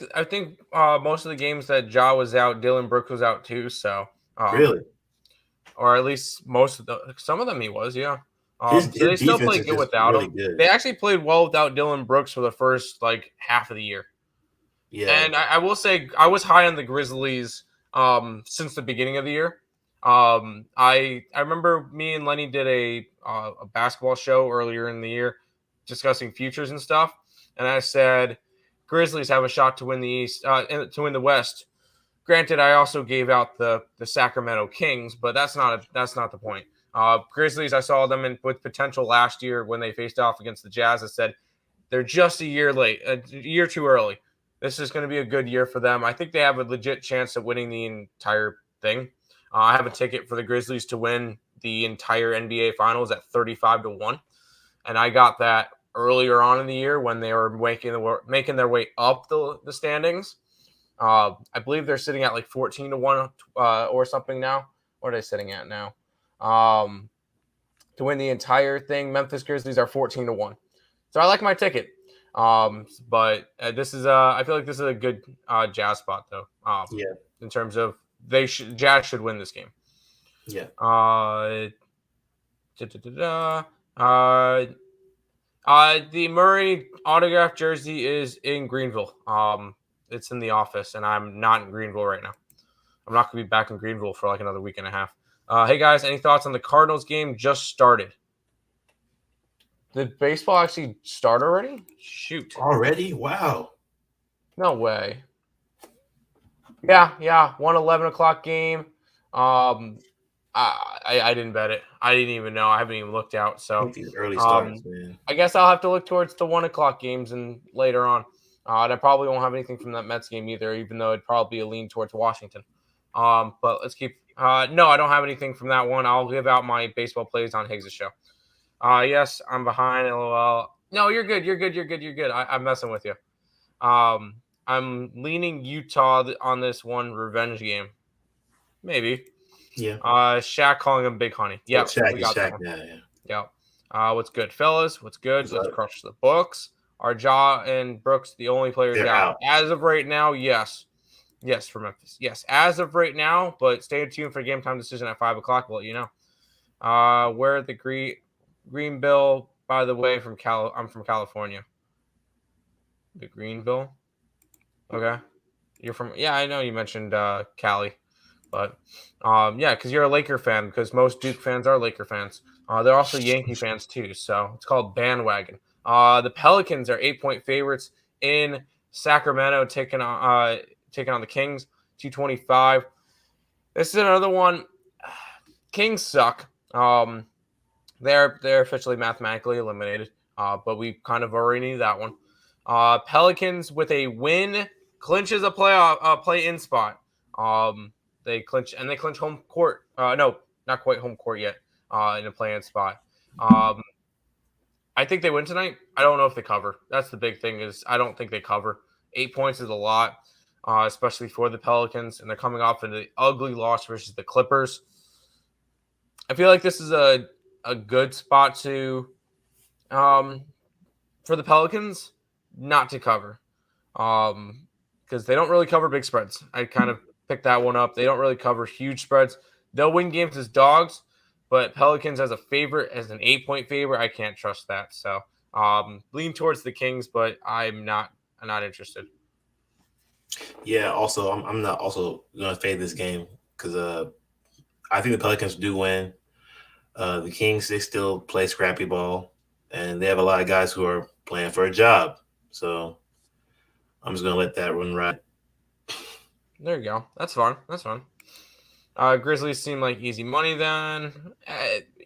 most of the games that Ja was out, Dylan Brooks was out too. So really, or at least some of them he was, yeah. His so they still defense played is good just without really him. good. They actually played well without Dylan Brooks for the first half of the year. Yeah, and I will say I was high on the Grizzlies since the beginning of the year. I remember me and Lenny did a basketball show earlier in the year discussing futures and stuff, and I said Grizzlies have a shot to win the East, to win the West. Granted, I also gave out the Sacramento Kings, but that's not the point. Grizzlies, I saw them with potential last year when they faced off against the Jazz. I said they're just a year late, a year too early. This is going to be a good year for them. I think they have a legit chance at winning the entire thing. I have a ticket for the Grizzlies to win the entire NBA Finals at 35-1, and I got that earlier on in the year when they were making their way up the standings. I believe they're sitting at like 14-1 or something now. What are they sitting at now? To win the entire thing, Memphis Grizzlies are 14-1. So I like my ticket. But this is I feel like this is a good Jazz spot though. In terms of Jazz should win this game. Yeah. The Murray autographed jersey is in Greenville. It's in the office, and I'm not in Greenville right now. I'm not going to be back in Greenville for like another week and a half. Hey guys, any thoughts on the Cardinals game just started? Did baseball actually start already? Shoot. Already? Wow. No way. Yeah. 11 o'clock game. I didn't bet it. I didn't even know. I haven't even looked out. So these early starts, man. I guess I'll have to look towards the 1 o'clock games and later on. And I probably won't have anything from that Mets game either, even though it'd probably be a lean towards Washington. But let's keep. No, I don't have anything from that one. I'll give out my baseball plays on Higgs' show. Yes, I'm behind. LOL. No, you're good. You're good. I'm messing with you. I'm leaning Utah on this one revenge game. Maybe. Yeah. Shaq calling him Big Honey. Yeah. Shaq. Yeah. What's good, fellas? What's good? Let's crush the books. Are Ja and Brooks the only players out? As of right now, yes. Yes, for Memphis. Yes, as of right now, but stay tuned for game time decision at 5 o'clock. We'll let you know. Where the Greenville, by the way, I'm from California. The Greenville? Okay. You're from, I know you mentioned Cali. But, because you're a Laker fan, because most Duke fans are Laker fans. They're also Yankee fans, too, so it's called bandwagon. The Pelicans are 8-point favorites in Sacramento, taking on the Kings, 225. This is another one. Kings suck. They're officially mathematically eliminated, but we kind of already knew that one. Pelicans with a win clinches a play-in spot. They clinch home court. No, not quite home court yet. In a play-in spot. I think they win tonight. I don't know if they cover. That's the big thing is I don't think they cover. 8 points is a lot, especially for the Pelicans, and they're coming off an ugly loss versus the Clippers. I feel like this is a good spot to for the Pelicans not to cover because they don't really cover big spreads. I kind of picked that one up. They don't really cover huge spreads. They'll win games as dogs, but Pelicans as a favorite, as an 8-point favorite, I can't trust that. So lean towards the Kings, but I'm not interested. Yeah, also, I'm not also going to fade this game because I think the Pelicans do win. The Kings, they still play scrappy ball, and they have a lot of guys who are playing for a job. So I'm just going to let that run right. There you go. That's fun. Grizzlies seem like easy money then.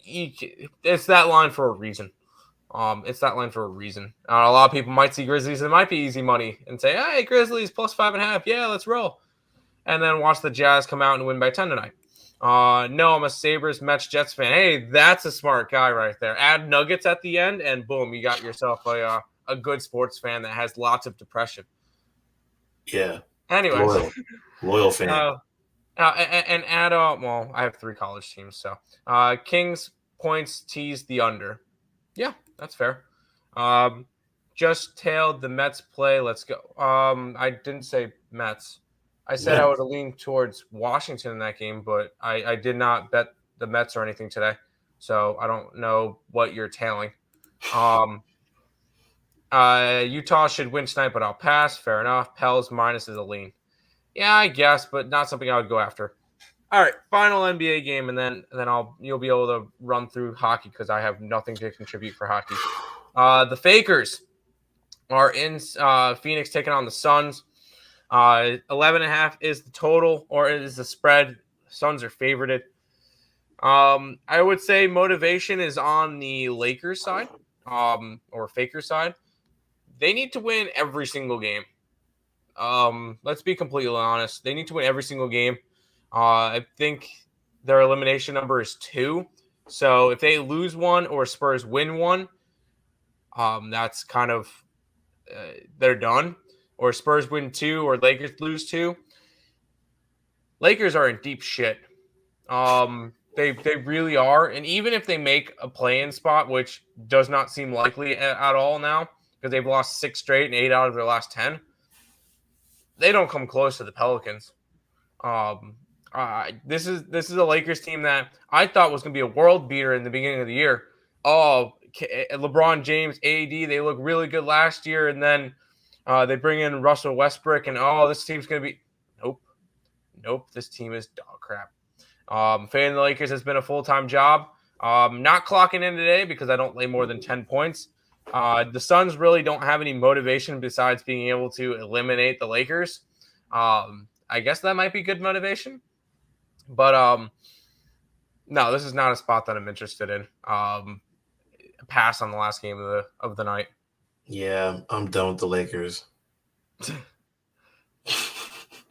It's that line for a reason. A lot of people might see Grizzlies. It might be easy money and say, hey, Grizzlies plus 5.5. Yeah, let's roll. And then watch the Jazz come out and win by 10 tonight. No, I'm a Sabres, Mets, Jets fan. Hey, that's a smart guy right there. Add Nuggets at the end, and boom, you got yourself a good sports fan that has lots of depression. Yeah. Anyways. Loyal fan. And add I have 3 college teams, so Kings points tease the under. Yeah, that's fair. Just tailed the Mets play. Let's go. I didn't say Mets. I said I would have leaned towards Washington in that game, but I did not bet the Mets or anything today, so I don't know what you're tailing. Utah should win tonight, but I'll pass. Fair enough. Pels minus is a lean. Yeah, I guess, but not something I would go after. All right, final NBA game, and then you'll be able to run through hockey because I have nothing to contribute for hockey. The Fakers are in Phoenix taking on the Suns. 11.5 is the total, or it is the spread. Suns are favorited. I would say motivation is on the Lakers side, or Faker side. They need to win every single game. Let's be completely honest. They need to win every single game. I think their elimination number is 2. So if they lose one or Spurs win one, that's kind of they're done. Or Spurs win 2 or Lakers lose 2. Lakers are in deep shit. They really are, and even if they make a play-in spot, which does not seem likely at all now, because they've lost 6 straight and 8 out of their last 10, they don't come close to the Pelicans. This is a Lakers team that I thought was going to be a world beater in the beginning of the year. Oh, LeBron James, AD, they look really good last year, and then they bring in Russell Westbrook, and this team's going to be nope. This team is dog crap. Fan of the Lakers has been a full-time job. Not clocking in today because I don't lay more than 10 points. The Suns really don't have any motivation besides being able to eliminate the Lakers. I guess that might be good motivation. But no, this is not a spot that I'm interested in. Pass on the last game of the night. Yeah, I'm done with the Lakers.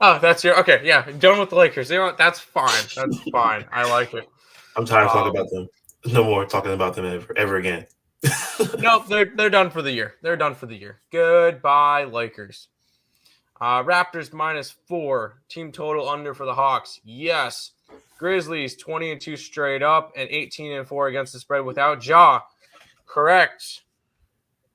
Oh, that's your okay. Yeah, done with the Lakers. You know what? That's fine. That's fine. I like it. I'm tired of talking about them. No more talking about them ever again. No, they're done for the year. They're done for the year. Goodbye, Lakers. Raptors -4. Team total under for the Hawks. Yes. Grizzlies 20-2 straight up and 18-4 against the spread without Ja. Correct.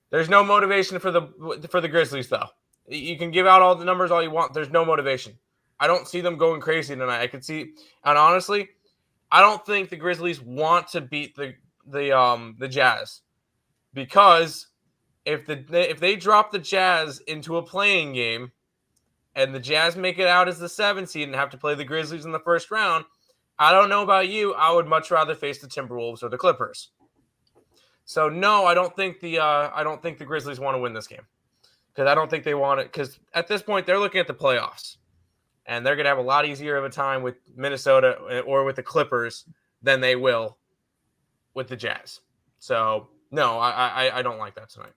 There's no motivation for the Grizzlies though. You can give out all the numbers all you want. There's no motivation. I don't see them going crazy tonight. I could see, and honestly, I don't think the Grizzlies want to beat the Jazz, because if they drop the Jazz into a playing game, and the Jazz make it out as the 7th seed and have to play the Grizzlies in the first round, I don't know about you. I would much rather face the Timberwolves or the Clippers. So no, I don't think the Grizzlies want to win this game. Because I don't think they want it. Because at this point, they're looking at the playoffs. And they're going to have a lot easier of a time with Minnesota or with the Clippers than they will with the Jazz. So, no, I don't like that tonight.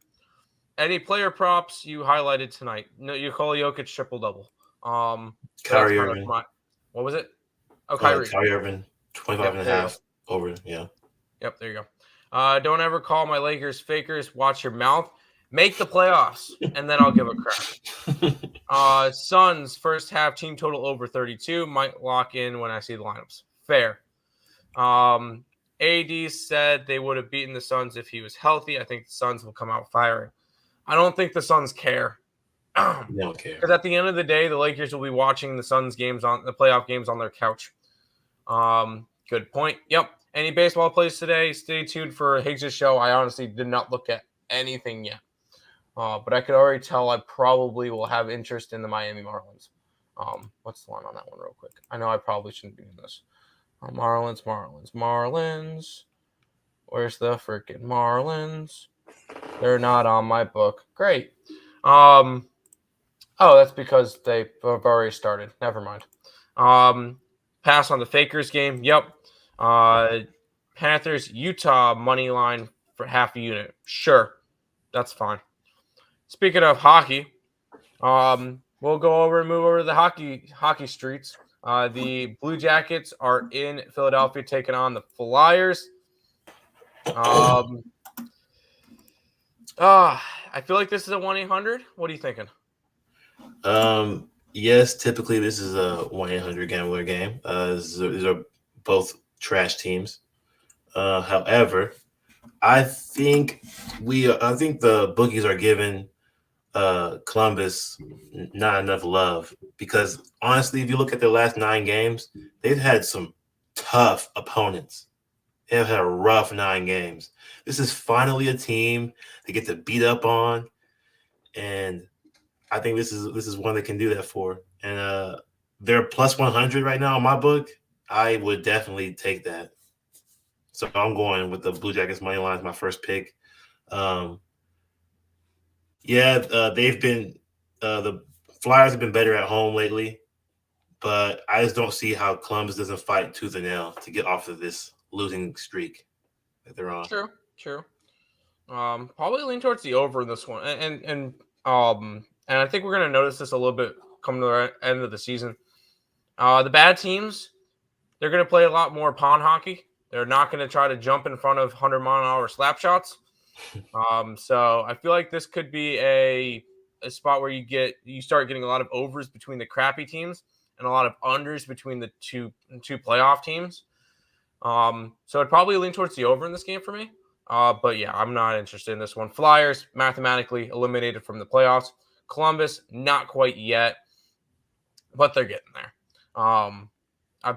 Any player props you highlighted tonight? No, Nikola Jokic triple-double. Kyrie Irving. What was it? Oh, Kyrie. Kyrie Irving, 25.5 over, yeah. Yep, there you go. Don't ever call my Lakers fakers. Watch your mouth. Make the playoffs, and then I'll give a crap. Suns, first half team total over 32. Might lock in when I see the lineups. Fair. AD said they would have beaten the Suns if he was healthy. I think the Suns will come out firing. I don't think the Suns care. They don't care. Because at the end of the day, the Lakers will be watching the Suns games on the playoff games on their couch. Good point. Yep. Any baseball plays today? Stay tuned for Higgs' show. I honestly did not look at anything yet. But I could already tell I probably will have interest in the Miami Marlins. What's the line on that one real quick? I know I probably shouldn't be doing this. Marlins. Where's the freaking Marlins? They're not on my book. Great. Oh, that's because they've already started. Never mind. Pass on the Fakers game. Yep. Panthers, Utah money line for half a unit. Sure. That's fine. Speaking of hockey, we'll go over and move over to the hockey streets. The Blue Jackets are in Philadelphia taking on the Flyers. I feel like this is a 1-800. What are you thinking? Yes, typically this is a 1-800 gambler game. These are both trash teams. However, I think the bookies are giving Columbus not enough love, because honestly, if you look at their last 9 games, they've had some tough opponents. They've had a rough 9 games. This is finally a team they get to beat up on, and I think this is one they can do that for. And they're plus 100 right now in my book. I would definitely take that. So I'm going with the Blue Jackets money line as my first pick. They've been the Flyers have been better at home lately, but I just don't see how Columbus doesn't fight tooth and nail to get off of this losing streak that they're on. True. Probably lean towards the over in this one, and I think we're gonna notice this a little bit coming to the end of the season. The bad teams, they're gonna play a lot more pond hockey. They're not gonna try to jump in front of 100-mile-an-hour slap shots. So I feel like this could be a spot where you start getting a lot of overs between the crappy teams and a lot of unders between the two playoff teams. So I'd probably lean towards the over in this game for me. But yeah, I'm not interested in this one. Flyers mathematically eliminated from the playoffs. Columbus not quite yet, but they're getting there. I'm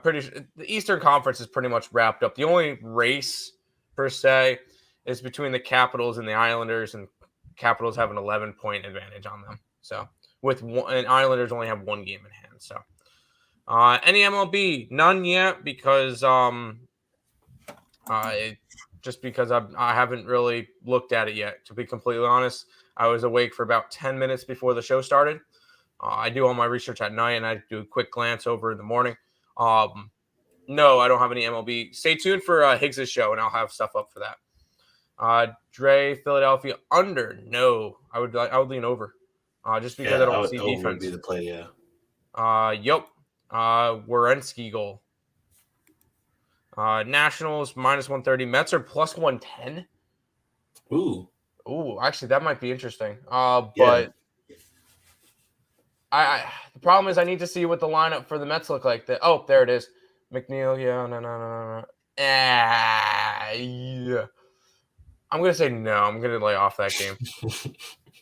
pretty sure the Eastern Conference is pretty much wrapped up. The only race per se is between the Capitals and the Islanders, and Capitals have an 11-point advantage on them. So and Islanders only have one game in hand. So any MLB, none yet because just because I haven't really looked at it yet. To be completely honest, I was awake for about 10 minutes before the show started. I do all my research at night, and I do a quick glance over in the morning. No, I don't have any MLB. Stay tuned for Higgs's show, and I'll have stuff up for that. Dre, Philadelphia under. No, I would lean over. Just because I don't see defense. Would be the play, yeah. Yep. Werenski goal. Nationals -130. Mets are +110. Ooh, actually, that might be interesting. But the problem is I need to see what the lineup for the Mets look like. Oh, there it is. McNeil, yeah, no. Yeah. I'm gonna say no. I'm gonna lay off that game.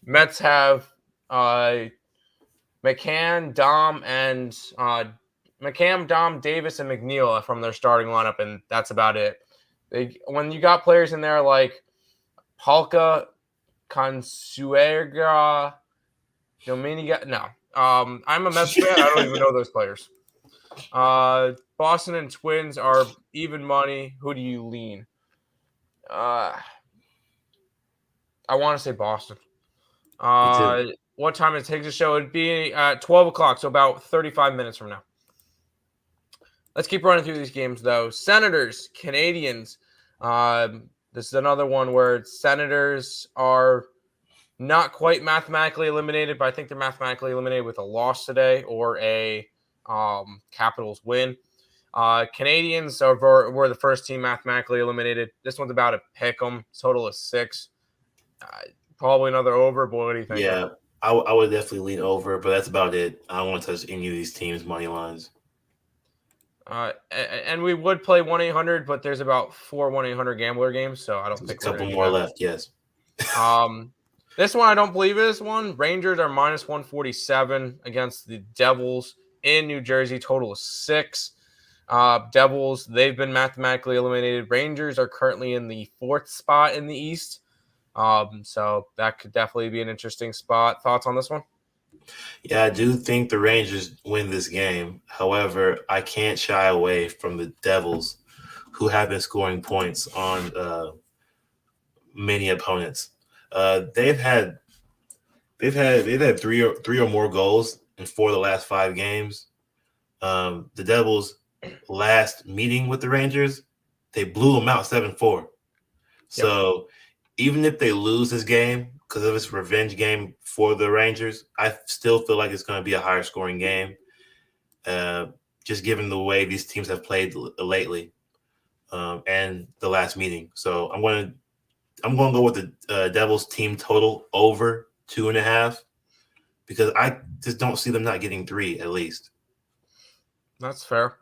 Mets have McCann, Dom, Davis, and McNeil from their starting lineup, and that's about it. When you got players in there like Palka, Consuegra, Dominica, no. I'm a Mets fan. I don't even know those players. Boston and Twins are even money. Who do you lean? I want to say Boston. What time is Higgs' show? It'd be at 12 o'clock, so about 35 minutes from now. Let's keep running through these games, though. Senators, Canadians. This is another one where Senators are not quite mathematically eliminated, but I think they're mathematically eliminated with a loss today or a Capitals win. Canadians were the first team mathematically eliminated. This one's about a pick 'em. Total of 6. Probably another over. Boy, what do you think? Yeah, I would definitely lean over, but that's about it. I don't want to touch any of these teams' money lines. And we would play 1-800, but there's about 4 1-800 gambler games, so I don't think a couple more left. Yes. This one I don't believe is one. Rangers are -147 against the Devils in New Jersey. Total of 6. Devils, they've been mathematically eliminated. Rangers are currently in the 4th spot in the East. So that could definitely be an interesting spot. Thoughts on this one? Yeah, I do think the Rangers win this game. However, I can't shy away from the Devils, who have been scoring points on many opponents. They've had 3 or more goals in 4 of the last 5 games. The Devils' last meeting with the Rangers, they blew them out 7-4. So even if they lose this game because of this revenge game for the Rangers, I still feel like it's going to be a higher scoring game, just given the way these teams have played lately and the last meeting. So I'm going to go with the Devils team total over 2.5 because I just don't see them not getting 3 at least. That's fair.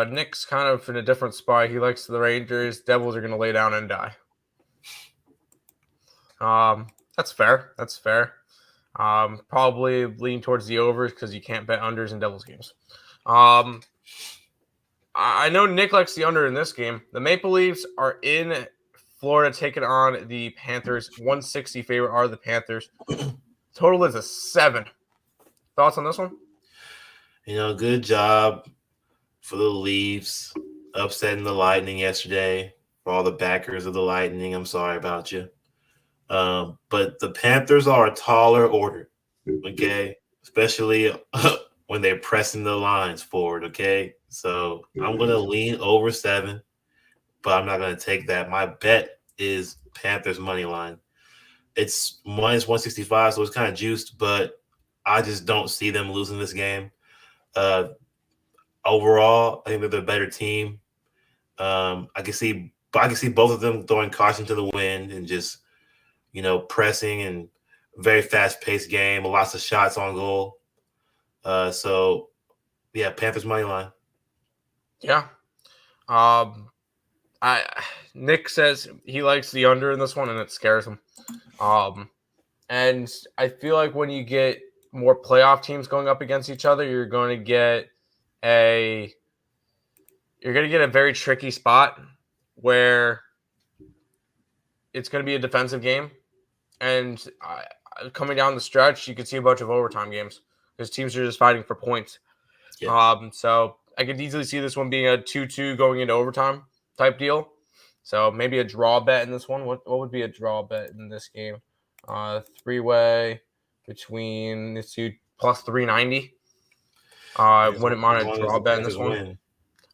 Nick's kind of in a different spot. He likes the Rangers. Devils are going to lay down and die. That's fair. Probably lean towards the overs because you can't bet unders in Devils games. I know Nick likes the under in this game. The Maple Leafs are in Florida taking on the Panthers. 160 favorite are the Panthers. Total is a 7. Thoughts on this one? Good job for the Leafs upsetting the Lightning yesterday. For all the backers of the Lightning, I'm sorry about you. But the Panthers are a taller order, okay? Especially when they're pressing the lines forward. Okay, so I'm gonna lean over 7, but I'm not gonna take that. My bet is Panthers money line. It's minus 165, so it's kind of juiced, but I just don't see them losing this game. Overall, I think they're the better team. I can see both of them throwing caution to the wind and just pressing and very fast paced game, lots of shots on goal. So yeah, Panthers money line. Yeah. Nick says he likes the under in this one, and it scares him. And I feel like when you get more playoff teams going up against each other, you're going to get a very tricky spot where it's going to be a defensive game. And coming down the stretch, you could see a bunch of overtime games because teams are just fighting for points. Yeah. So I could easily see this one being a 2-2 going into overtime type deal. So maybe a draw bet in this one. What would be a draw bet in this game? 3-way between the two plus 390. Wouldn't mind a draw bet in this one.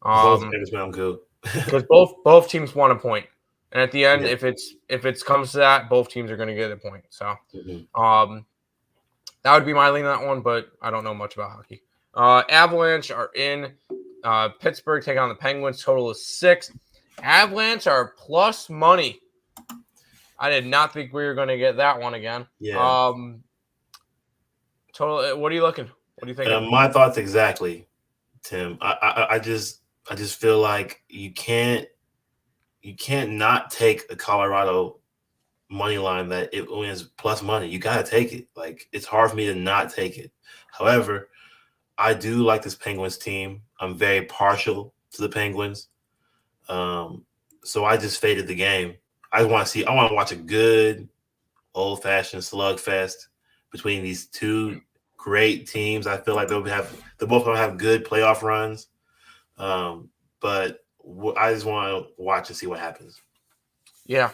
I'm good. Because both teams want a point, and at the end, if it comes to that, both teams are going to get a point. So, that would be my lean on that one. But I don't know much about hockey. Avalanche are in Pittsburgh taking on the Penguins. Total is 6. Avalanche are plus money. I did not think we were going to get that one again. Yeah. Total. What are you looking? What do you think? My thoughts exactly, Tim. I just feel like you can't not take a Colorado money line that it wins plus money. You got to take it. Like, it's hard for me to not take it. However, I do like this Penguins team. I'm very partial to the Penguins. So I just faded the game. I want to watch a good old-fashioned slugfest between these two great teams. I feel like they're both going to have good playoff runs. But I just want to watch and see what happens. Yeah.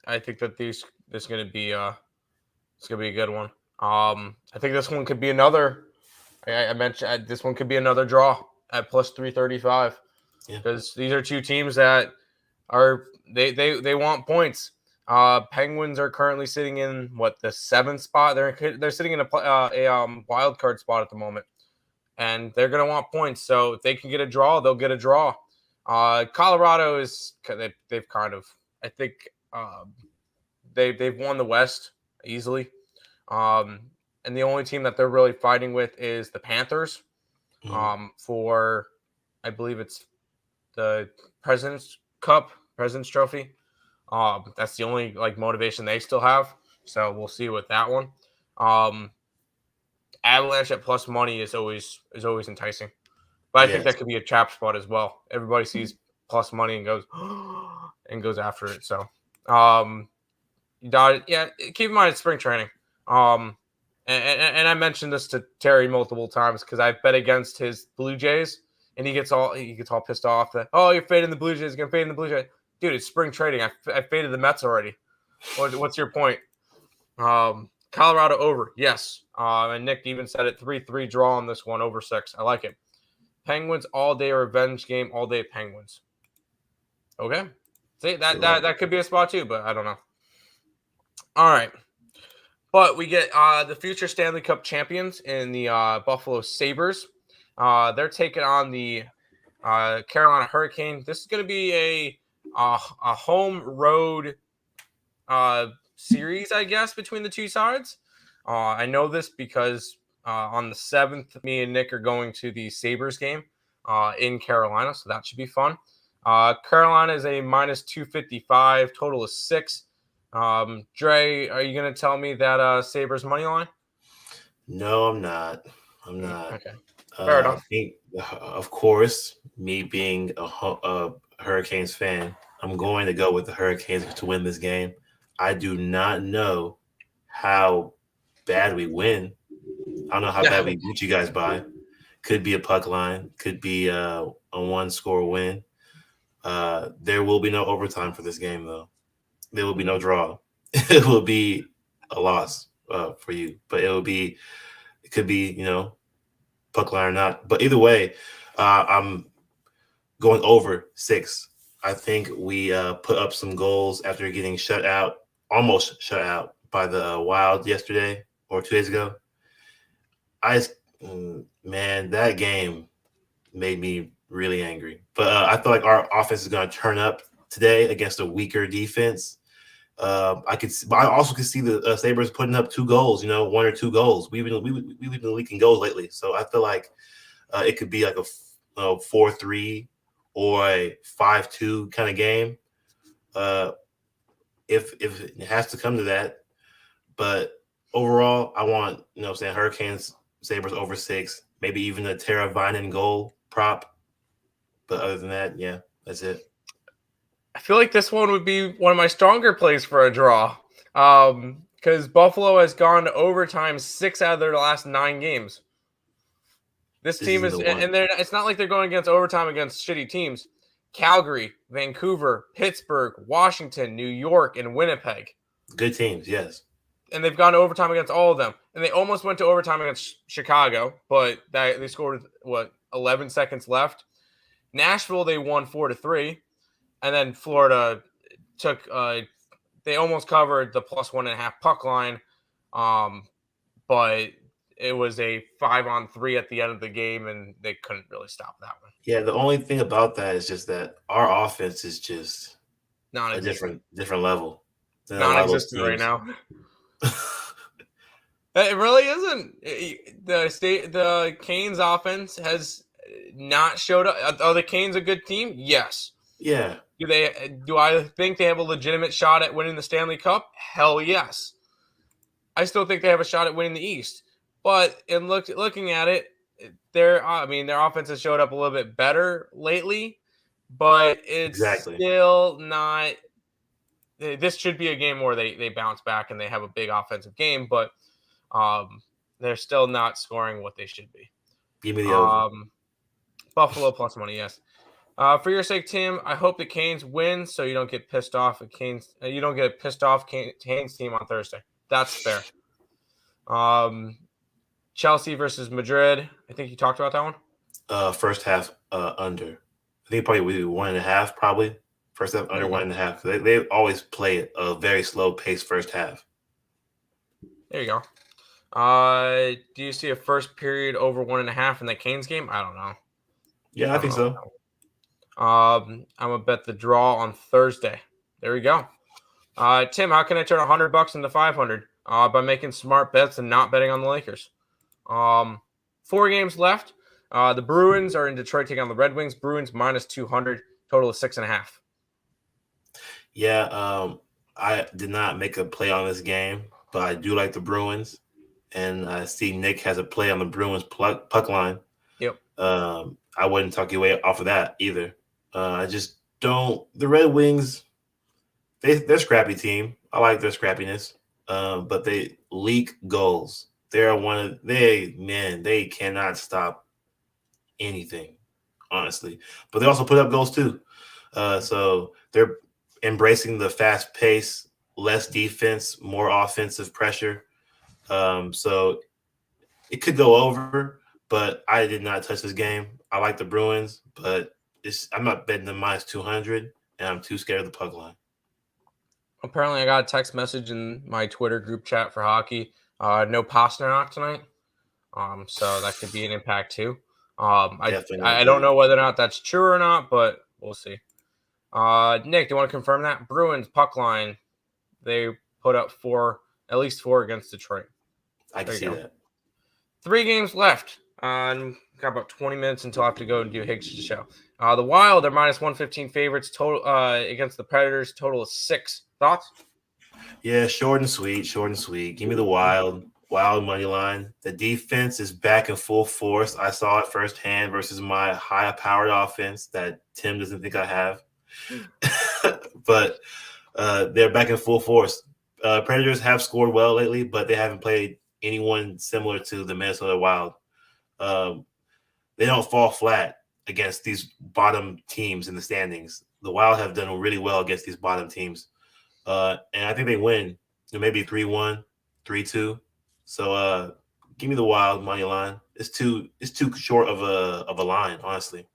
I think that this is going to be it's going to be a good one. I think this one could be another. I mentioned this one could be another draw at plus 335 because these are two teams that are they want points. Penguins are currently sitting in the 7th spot. They're sitting in a wild card spot at the moment, and they're going to want points. So if they can get a draw, they'll get a draw. Colorado they've kind of, I think, they've won the West easily. And the only team that they're really fighting with is the Panthers. For, I believe it's the President's Trophy. That's the only motivation they still have. So we'll see with that one. Avalanche at plus money is always enticing, but I think that could be a trap spot as well. Everybody sees plus money and goes after it. So, keep in mind it's spring training. And I mentioned this to Terry multiple times because I've bet against his Blue Jays, and he gets all pissed off that, oh, you're fading the Blue Jays, you're gonna fade in the Blue Jays. Dude, it's spring trading. I faded the Mets already. What's your point? Colorado over, yes. And Nick even said it, 3-3 draw on this one, over 6. I like it. Penguins all day revenge game, all day Penguins. Okay, see that could be a spot too, but I don't know. All right. But we get the future Stanley Cup champions in the Buffalo Sabres. They're taking on the Carolina Hurricane. This is going to be a home road series, I guess, between the two sides. I know this because on the 7th, me and Nick are going to the Sabres game in Carolina, so that should be fun. Carolina is a minus 255. Total is 6. Dre, are you going to tell me that Sabres money line? No, I'm not. Okay. Fair enough. Of course, me being a Hurricanes fan, I'm going to go with the Hurricanes to win this game. I do not know how bad we win. I don't know how bad we beat you guys by. Could be a puck line. Could be a 1-score win. There will be no overtime for this game, though. There will be no draw. It will be a loss for you, but it could be, puck line or not. But either way, I'm going over 6. I think we put up some goals after getting almost shut out by the Wild yesterday or 2 days ago. Man, that game made me really angry. But I feel like our offense is going to turn up today against a weaker defense. But I also could see the Sabres putting up 2 goals. 1 or 2 goals. We've been leaking goals lately, so I feel like it could be like a 4-3 or a 5-2 kind of game. If it has to come to that, but overall, I want Hurricanes Sabres over 6, maybe even a Tara Vinen goal prop. But other than that, yeah, that's it. I feel like this one would be one of my stronger plays for a draw. Because Buffalo has gone to overtime 6 out of their last 9 games. This team is, and it's not like they're going against overtime against shitty teams. Calgary, Vancouver, Pittsburgh, Washington, New York, and Winnipeg. Good teams, yes. And they've gone to overtime against all of them. And they almost went to overtime against Chicago, but they scored, 11 seconds left. Nashville, they won 4-3. And then Florida took they almost covered the +1.5 puck line. But it was a 5-on-3 at the end of the game, and they couldn't really stop that one. Yeah, the only thing about that is just that our offense is just a different level. Non-existent right now. It really isn't. The Canes offense has not showed up. Are the Canes a good team? Yes. Yeah. Do I think they have a legitimate shot at winning the Stanley Cup? Hell yes. I still think they have a shot at winning the East. But in looking at it, their offense has showed up a little bit better lately, but it's still not. This should be a game where they bounce back and they have a big offensive game, but they're still not scoring what they should be. Give me the over. Buffalo plus money, yes. For your sake, Tim, I hope the Canes win so you don't get pissed off at Canes. You don't get a pissed off Canes team on Thursday. That's fair. Chelsea versus Madrid. I think you talked about that one. First half under. I think probably we do 1.5 probably. First half under 1.5. They always play a very slow pace first half. There you go. Do you see a first period over 1.5 in the Canes game? I don't know. Yeah, I think so. I'm gonna bet the draw on Thursday. There we go. Tim, how can I turn $100 into 500? By making smart bets and not betting on the Lakers. 4 games left. The Bruins are in Detroit taking on the Red Wings. Bruins -200. Total of 6.5. Yeah, I did not make a play on this game, but I do like the Bruins, and I see Nick has a play on the Bruins puck line. Yep. I wouldn't talk you away off of that either. I just don't. The Red Wings, they're a scrappy team. I like their scrappiness, but they leak goals. They cannot stop anything, honestly. But they also put up goals too. So they're embracing the fast pace, less defense, more offensive pressure. So it could go over, but I did not touch this game. I like the Bruins, but I'm not betting them -200, and I'm too scared of the puck line. Apparently, I got a text message in my Twitter group chat for hockey. No Pasternak tonight. So that could be an impact too. I don't know whether or not that's true or not, but we'll see. Nick, do you want to confirm that? Bruins puck line, they put up at least four against Detroit. I can see that. 3 games left. Got about 20 minutes until I have to go and do Higgs' show. The Wild, they're -115 favorites total against the Predators. Total of 6. Thoughts? Yeah, short and sweet. Give me the Wild money line. The defense is back in full force. I saw it firsthand versus my high-powered offense that Tim doesn't think I have. But they're back in full force. Predators have scored well lately, but they haven't played anyone similar to the Minnesota Wild. They don't fall flat against these bottom teams in the standings. The Wild have done really well against these bottom teams. And I think they win, maybe 3-1, 3-2. So Give me the Wild money line. It's too short of a line, honestly.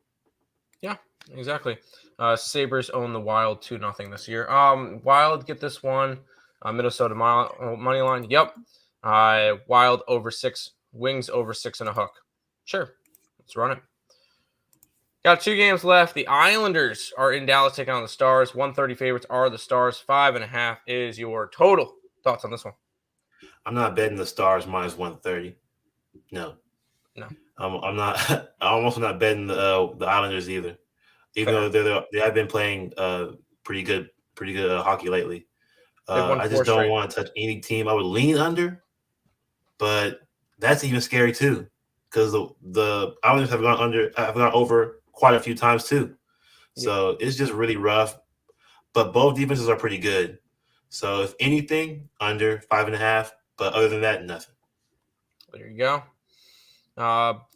Yeah, exactly. Sabres own the Wild 2-0 this year. Wild get this one. Minnesota money line. Yep. Wild over 6. Wings over 6.5. Sure. Let's run it. Got 2 games left. The Islanders are in Dallas taking on the Stars. 130 favorites are the Stars. 5.5 is your total. Thoughts on this one? I'm not betting the Stars minus 130. No. I'm not. I'm also not betting the Islanders either. Even though they have been playing pretty good hockey lately. I just don't want to touch any team I would lean under, but that's even scary too, because the Islanders have gone over quite a few times too. So it's just really rough. But both defenses are pretty good. So if anything, under 5.5. But other than that, nothing. There you go.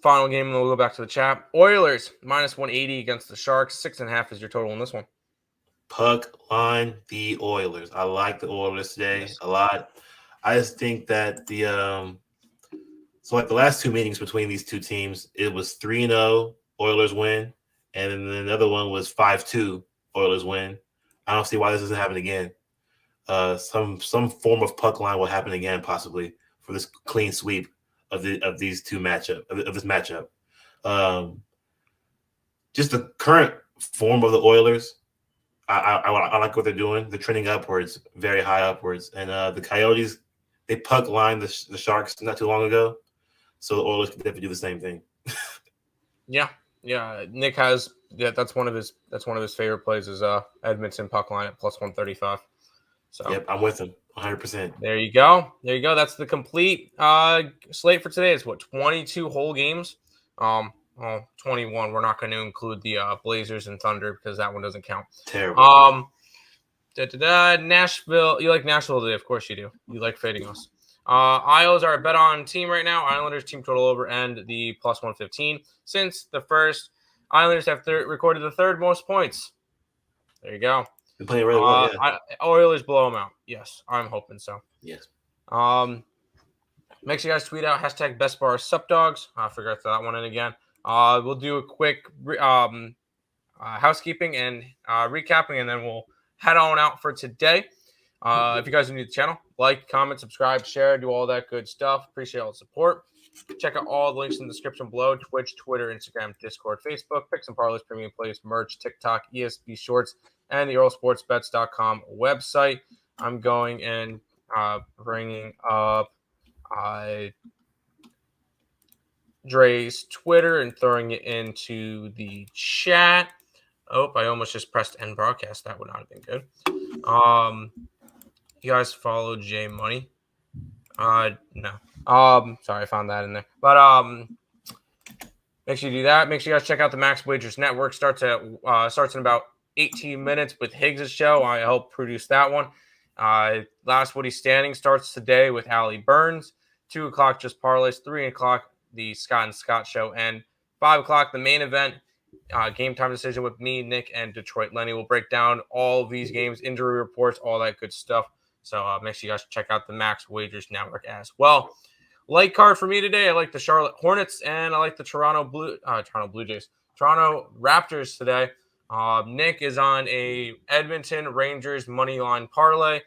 Final game, and we'll go back to the chat. Oilers minus 180 against the Sharks. 6.5 is your total in this one. Puck line the Oilers. I like the Oilers today a lot. I just think that the last 2 meetings between these two teams, it was 3-0 Oilers win, and then another one was 5-2 Oilers win. I don't see why this doesn't happen again. Some form of puck line will happen again, possibly, for this clean sweep of this matchup. Just the current form of the Oilers, I like what they're doing. They're trending upwards, very high upwards. And the Coyotes, they puck lined the Sharks not too long ago, so the Oilers can definitely do the same thing. Yeah. Nick has that's one of his favorite plays is Edmonton puck line at plus 135. So yep, I'm with him 100%. There you go. That's the complete slate for today. It's 22 whole games. 21. We're not going to include the Blazers and Thunder because that one doesn't count. Terrible. Nashville. You like Nashville today? Of course you do. You like fading us. Isles are a bet on team right now. Islanders team total over and the plus 115. Since the first, Islanders have recorded the third most points. There you go. They're playing really well. Yeah. Oilers blow them out. Yes, I'm hoping so. Yes. Make sure you guys tweet out hashtag BestBarSupDogs. I forgot that one in again. We'll do a quick housekeeping and recapping, and then we'll head on out for today. If you guys are new to the channel, like, comment, subscribe, share, do all that good stuff. Appreciate all the support. Check out all the links in the description below: Twitch, Twitter, Instagram, Discord, Facebook, Picks and Parleys, Premium Plays, merch, TikTok, ESB Shorts, and the EarleSportsBets.com website. I'm going and bringing up Dre's Twitter and throwing it into the chat. Oh, I almost just pressed end broadcast. That would not have been good. You guys follow J Money? No. Sorry, I found that in there. But make sure you do that. Make sure you guys check out the Max Wagers Network. Starts in about 18 minutes with Higgs' show. I helped produce that one. Last Woody Standing starts today with Allie Burns. 2 o'clock, just Parleys. 3 o'clock, the Scott and Scott show. And 5 o'clock, the main event, game time decision with me, Nick, and Detroit Lenny. Will break down all of these games, injury reports, all that good stuff. So make sure you guys check out the Max Wagers Network as well. Light card for me today. I like the Charlotte Hornets and I like the Toronto Raptors today. Nick is on a Edmonton Rangers money line parlay.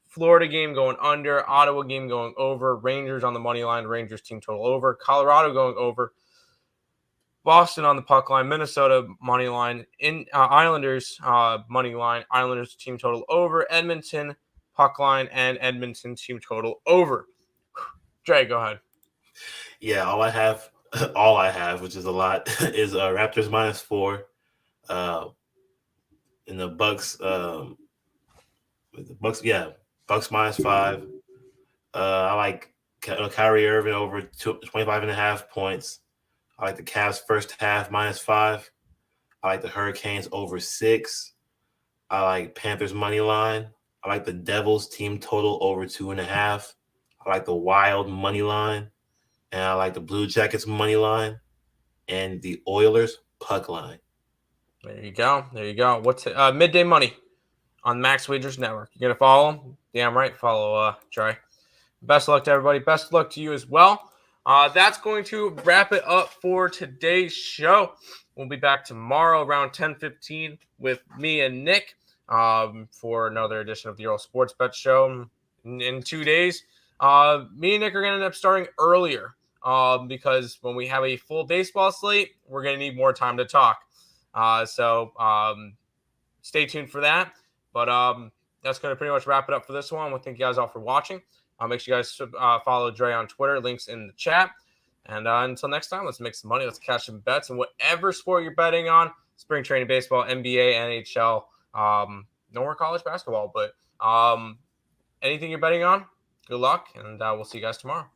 Florida game going under, Ottawa game going over, Rangers on the money line, Rangers team total over, Colorado going over, Boston on the puck line, Minnesota money line, Islanders money line, Islanders team total over, Edmonton puck line, and Edmonton team total over. Dre, go ahead. Yeah, all I have, which is a lot, is Raptors -4, and the Bucks. Bucks -5. I like Kyrie Irving over 25.5 points. I like the Cavs first half -5. I like the Hurricanes over 6. I like Panthers money line. I like the Devils team total over 2.5. I like the Wild money line, and I like the Blue Jackets money line, and the Oilers puck line. There you go. What's midday money on Max Wagers Network? You gonna follow him? Damn right, follow Trey. Best of luck to everybody. Best of luck to you as well. That's going to wrap it up for today's show. We'll be back tomorrow around 10:15 with me and Nick for another edition of the Earle Sports Bet Show in 2 days. Me and Nick are going to end up starting earlier because when we have a full baseball slate, we're going to need more time to talk. So stay tuned for that. But that's going to pretty much wrap it up for this one. I want to thank you guys all for watching. Make sure you guys follow Dre on Twitter. Links in the chat. And until next time, let's make some money. Let's cash some bets. And whatever sport you're betting on, spring training baseball, NBA, NHL, no more college basketball. But anything you're betting on, good luck. And we'll see you guys tomorrow.